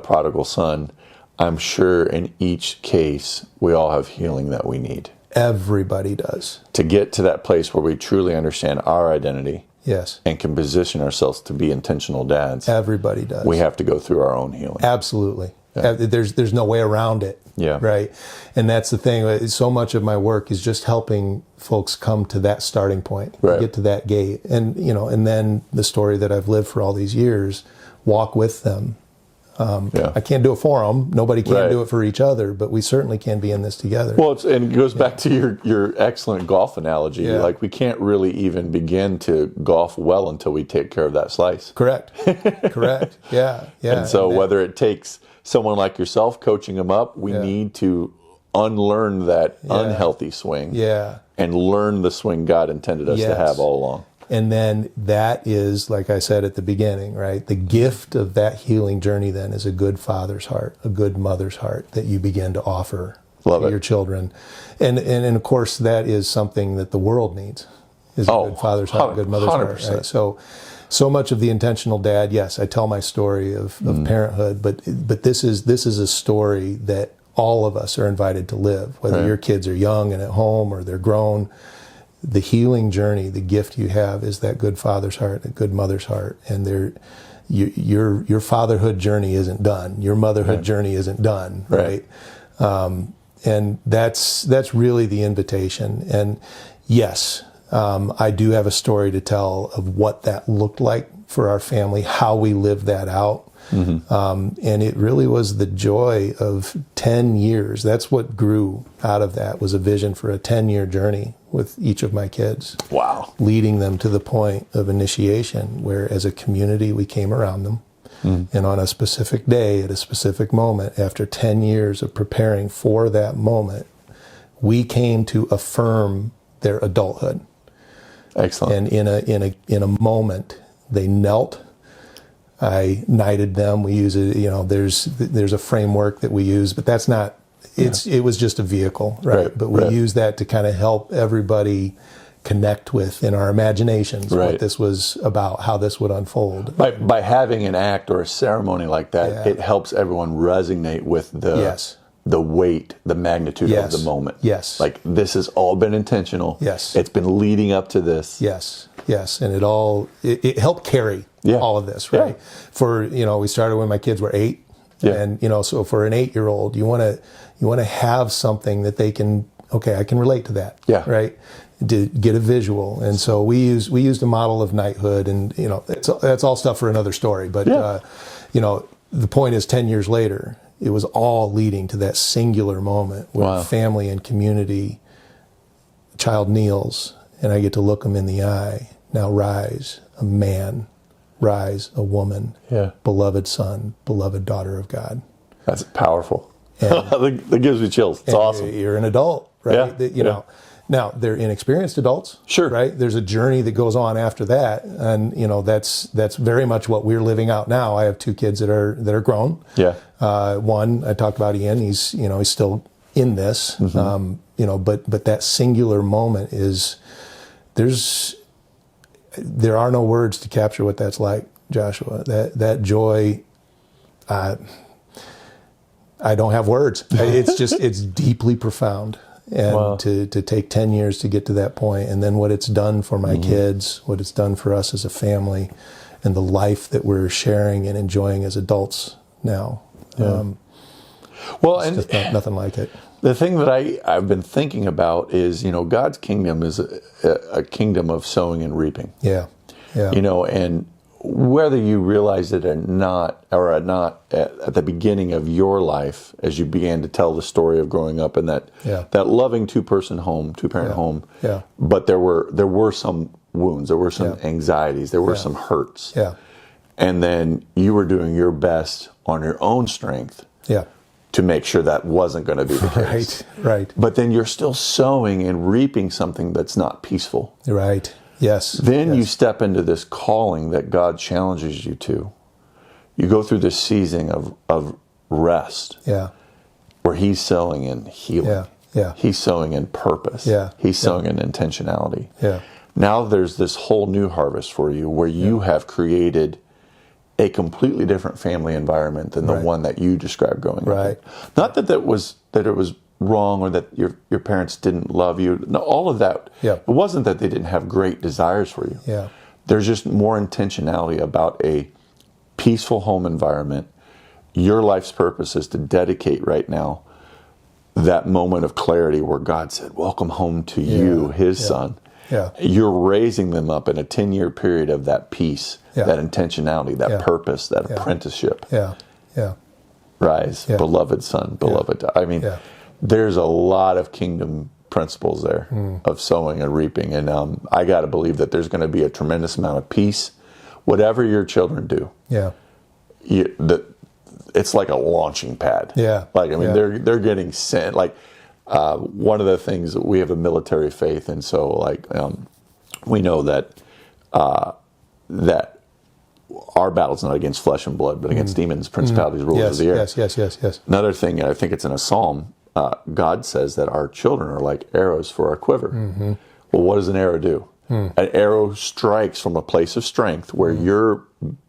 prodigal son, I'm sure in each case, we all have healing that we need. Everybody does. To get to that place where we truly understand our identity. Yes. And can position ourselves to be intentional dads. Everybody does. We have to go through our own healing. Absolutely. Yeah. There's no way around it. Yeah. Right. And that's the thing. So much of my work is just helping folks come to that starting point, get to that gate. And, and then the story that I've lived for all these years, walk with them. I can't do it for them. Nobody can do it for each other, but we certainly can be in this together. Well, and it goes back to your excellent golf analogy. Yeah. Like, we can't really even begin to golf well until we take care of that slice. Correct. Yeah. And so whether it takes someone like yourself coaching them up, we need to unlearn that unhealthy swing and learn the swing God intended us to have all along. And then that is, like I said at the beginning, right? The gift of that healing journey then is a good father's heart, a good mother's heart that you begin to offer to your children. And of course, that is something that the world needs, is a good father's heart, a good mother's 100%. Heart. Right? So much of the intentional dad, yes, I tell my story of parenthood, but this is a story that all of us are invited to live, whether your kids are young and at home or they're grown. The healing journey, the gift you have is that good father's heart, a good mother's heart. And your fatherhood journey isn't done. Your motherhood journey isn't done, right? And that's really the invitation. And yes, I do have a story to tell of what that looked like for our family, how we lived that out. And it really was the joy of 10 years. That's what grew out of that, was a vision for a 10-year journey with each of my kids. Wow. Leading them to the point of initiation where as a community we came around them. And on a specific day at a specific moment, after 10 years of preparing for that moment, we came to affirm their adulthood. Excellent. And in a moment, they knelt. I knighted them. We use it, there's a framework that we use, but that's not, it was just a vehicle, right? But we use that to kind of help everybody connect with in our imaginations Right. what this was about, how this would unfold. By having an act or a ceremony like that, Yeah. it helps everyone resonate with Yes. the weight, the magnitude Yes. of the moment. Yes. Like, this has all been intentional. Yes. It's been leading up to this. Yes, yes, and it helped carry Yeah. all of this, right? Yeah. For we started when my kids were 8, Yeah. and so for an 8-year-old, you want to have something that they can, okay, I can relate to that, Yeah. right? To get a visual, and so we used a model of knighthood, and that's all stuff for another story. But Yeah. the point is, 10 years later, it was all leading to that singular moment where Wow. family and community, child kneels, and I get to look them in the eye. Now rise, a man, rise, a woman, Yeah. beloved son, beloved daughter of God. That's powerful. That gives me chills. It's And awesome. You're an adult, right? Yeah, That, yeah. Now they're inexperienced adults, Sure. right? There's a journey that goes on after that, and that's very much what we're living out now. I have 2 kids that are grown. Yeah. One, I talked about Ian. He's still in this, Mm-hmm. but that singular moment is there are no words to capture what that's like, Joshua. That joy. I don't have words. It's deeply profound. And Wow. to take 10 years to get to that point, and then what it's done for my kids, what it's done for us as a family, and the life that we're sharing and enjoying as adults now. Yeah. Well, and Just nothing like it. the thing that I've been thinking about is, God's kingdom is a kingdom of sowing and reaping. Yeah. Yeah. And whether you realize it or not at the beginning of your life, as you began to tell the story of growing up in that loving two-parent home, Yeah. but there were some wounds, there were some anxieties, there were some hurts, Yeah. and then you were doing your best on your own strength Yeah. to make sure that wasn't going to be the case. Right. But then you're still sowing and reaping something that's not peaceful. Right. Yes. Then you step into this calling that God challenges you to. You go through this season of rest, Yeah. where He's sowing in healing. Yeah. Yeah. He's sowing in purpose. Yeah. He's sowing in intentionality. Yeah. Now there's this whole new harvest for you, where you have created a completely different family environment than the one that you described growing up. Right. Not that it was wrong or that your parents didn't love you. No, all of that. Yeah. It wasn't that they didn't have great desires for you. Yeah. There's just more intentionality about a peaceful home environment. Your life's purpose is to dedicate right now that moment of clarity where God said, welcome home to you, His son. Yeah. You're raising them up in a 10-year period of that peace, Yeah. that intentionality, that purpose, that apprenticeship. Yeah. Yeah. Rise, beloved son, beloved daughter. I mean, there's a lot of kingdom principles there of sowing and reaping. And I got to believe that there's going to be a tremendous amount of peace. Whatever your children do, it's like a launching pad. Yeah. Like, I mean, they're getting sent. Like, one of the things, we have a military faith, and so like we know that that our battle's not against flesh and blood, but against demons, principalities, rulers of the air. Yes. Another thing, I think it's in a psalm, God says that our children are like arrows for our quiver. Well, what does an arrow do? An arrow strikes from a place of strength where your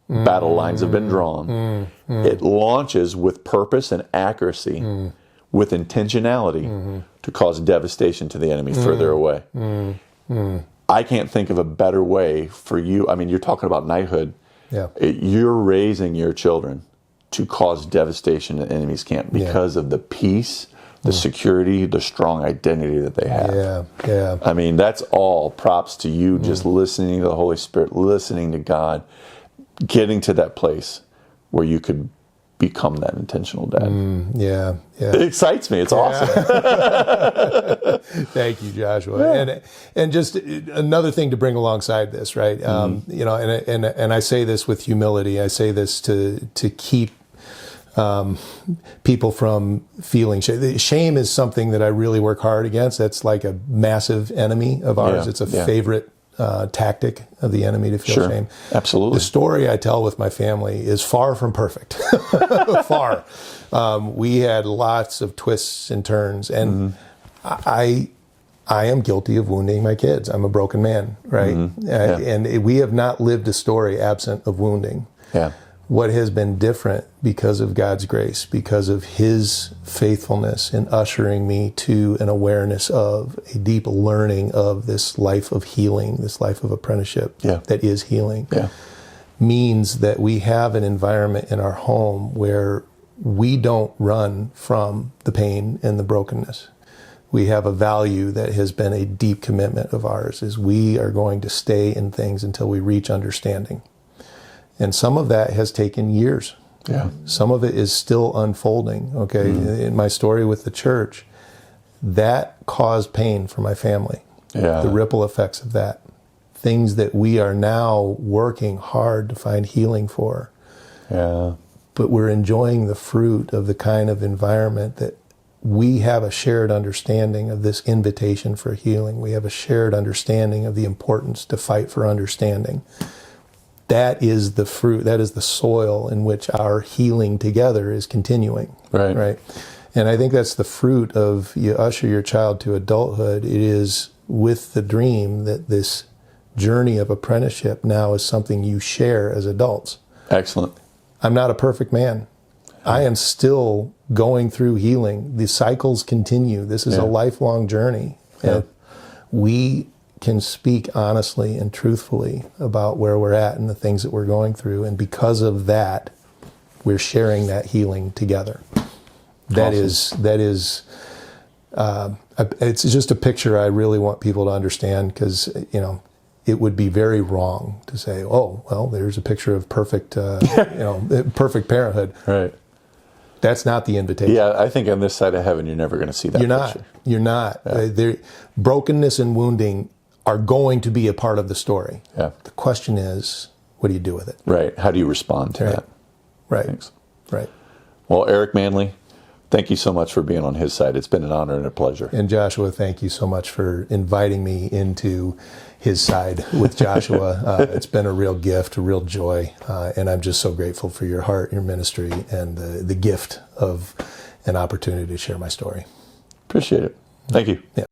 battle lines have been drawn. It launches with purpose and accuracy, with intentionality, to cause devastation to the enemy further away. I can't think of a better way for you. I mean, you're talking about knighthood. Yeah. You're raising your children to cause devastation in enemy's camp because of the peace, the security, the strong identity that they have. Yeah. I mean, that's all props to you, just listening to the Holy Spirit, listening to God, getting to that place where you could become that intentional dad. Yeah. It excites me. It's awesome. Thank you, Joshua. And just another thing to bring alongside this, right? And I say this with humility. I say this to keep people from feeling shame. Shame is something that I really work hard against. That's like a massive enemy of ours. It's a favorite tactic of the enemy to feel shame. Absolutely. The story I tell with my family is far from perfect. Far. We had lots of twists and turns, and I I am guilty of wounding my kids. I'm a broken man, right? And we have not lived a story absent of wounding. Yeah. What has been different because of God's grace, because of His faithfulness in ushering me to an awareness of a deep learning of this life of healing, this life of apprenticeship that is healing, means that we have an environment in our home where we don't run from the pain and the brokenness. We have a value that has been a deep commitment of ours, is we are going to stay in things until we reach understanding. And some of that has taken years. Yeah. Some of it is still unfolding, okay? In my story with the church, that caused pain for my family. Yeah. The ripple effects of that. Things that we are now working hard to find healing for. Yeah. But we're enjoying the fruit of the kind of environment that we have a shared understanding of this invitation for healing. We have a shared understanding of the importance to fight for understanding. That is the fruit, that is the soil in which our healing together is continuing. Right. And I think that's the fruit of, you usher your child to adulthood. It is with the dream that this journey of apprenticeship now is something you share as adults. Excellent. I'm not a perfect man. I am still going through healing. The cycles continue. This is a lifelong journey. And we can speak honestly and truthfully about where we're at and the things that we're going through. And because of that, we're sharing that healing together. It's just a picture I really want people to understand, because, it would be very wrong to say, oh, well, there's a picture of perfect, perfect parenthood. Right. That's not the invitation. Yeah, I think on this side of heaven, you're never going to see that picture. You're not. Brokenness and wounding are going to be a part of the story. Yeah. The question is, what do you do with it? Right. How do you respond to that? Right. Thanks. Right. Well, Aric Manly, thank you so much for being on His Side. It's been an honor and a pleasure. And Joshua, thank you so much for inviting me into His Side with Joshua. It's been a real gift, a real joy, and I'm just so grateful for your heart, your ministry, and the gift of an opportunity to share my story. Appreciate it. Thank you. Yeah.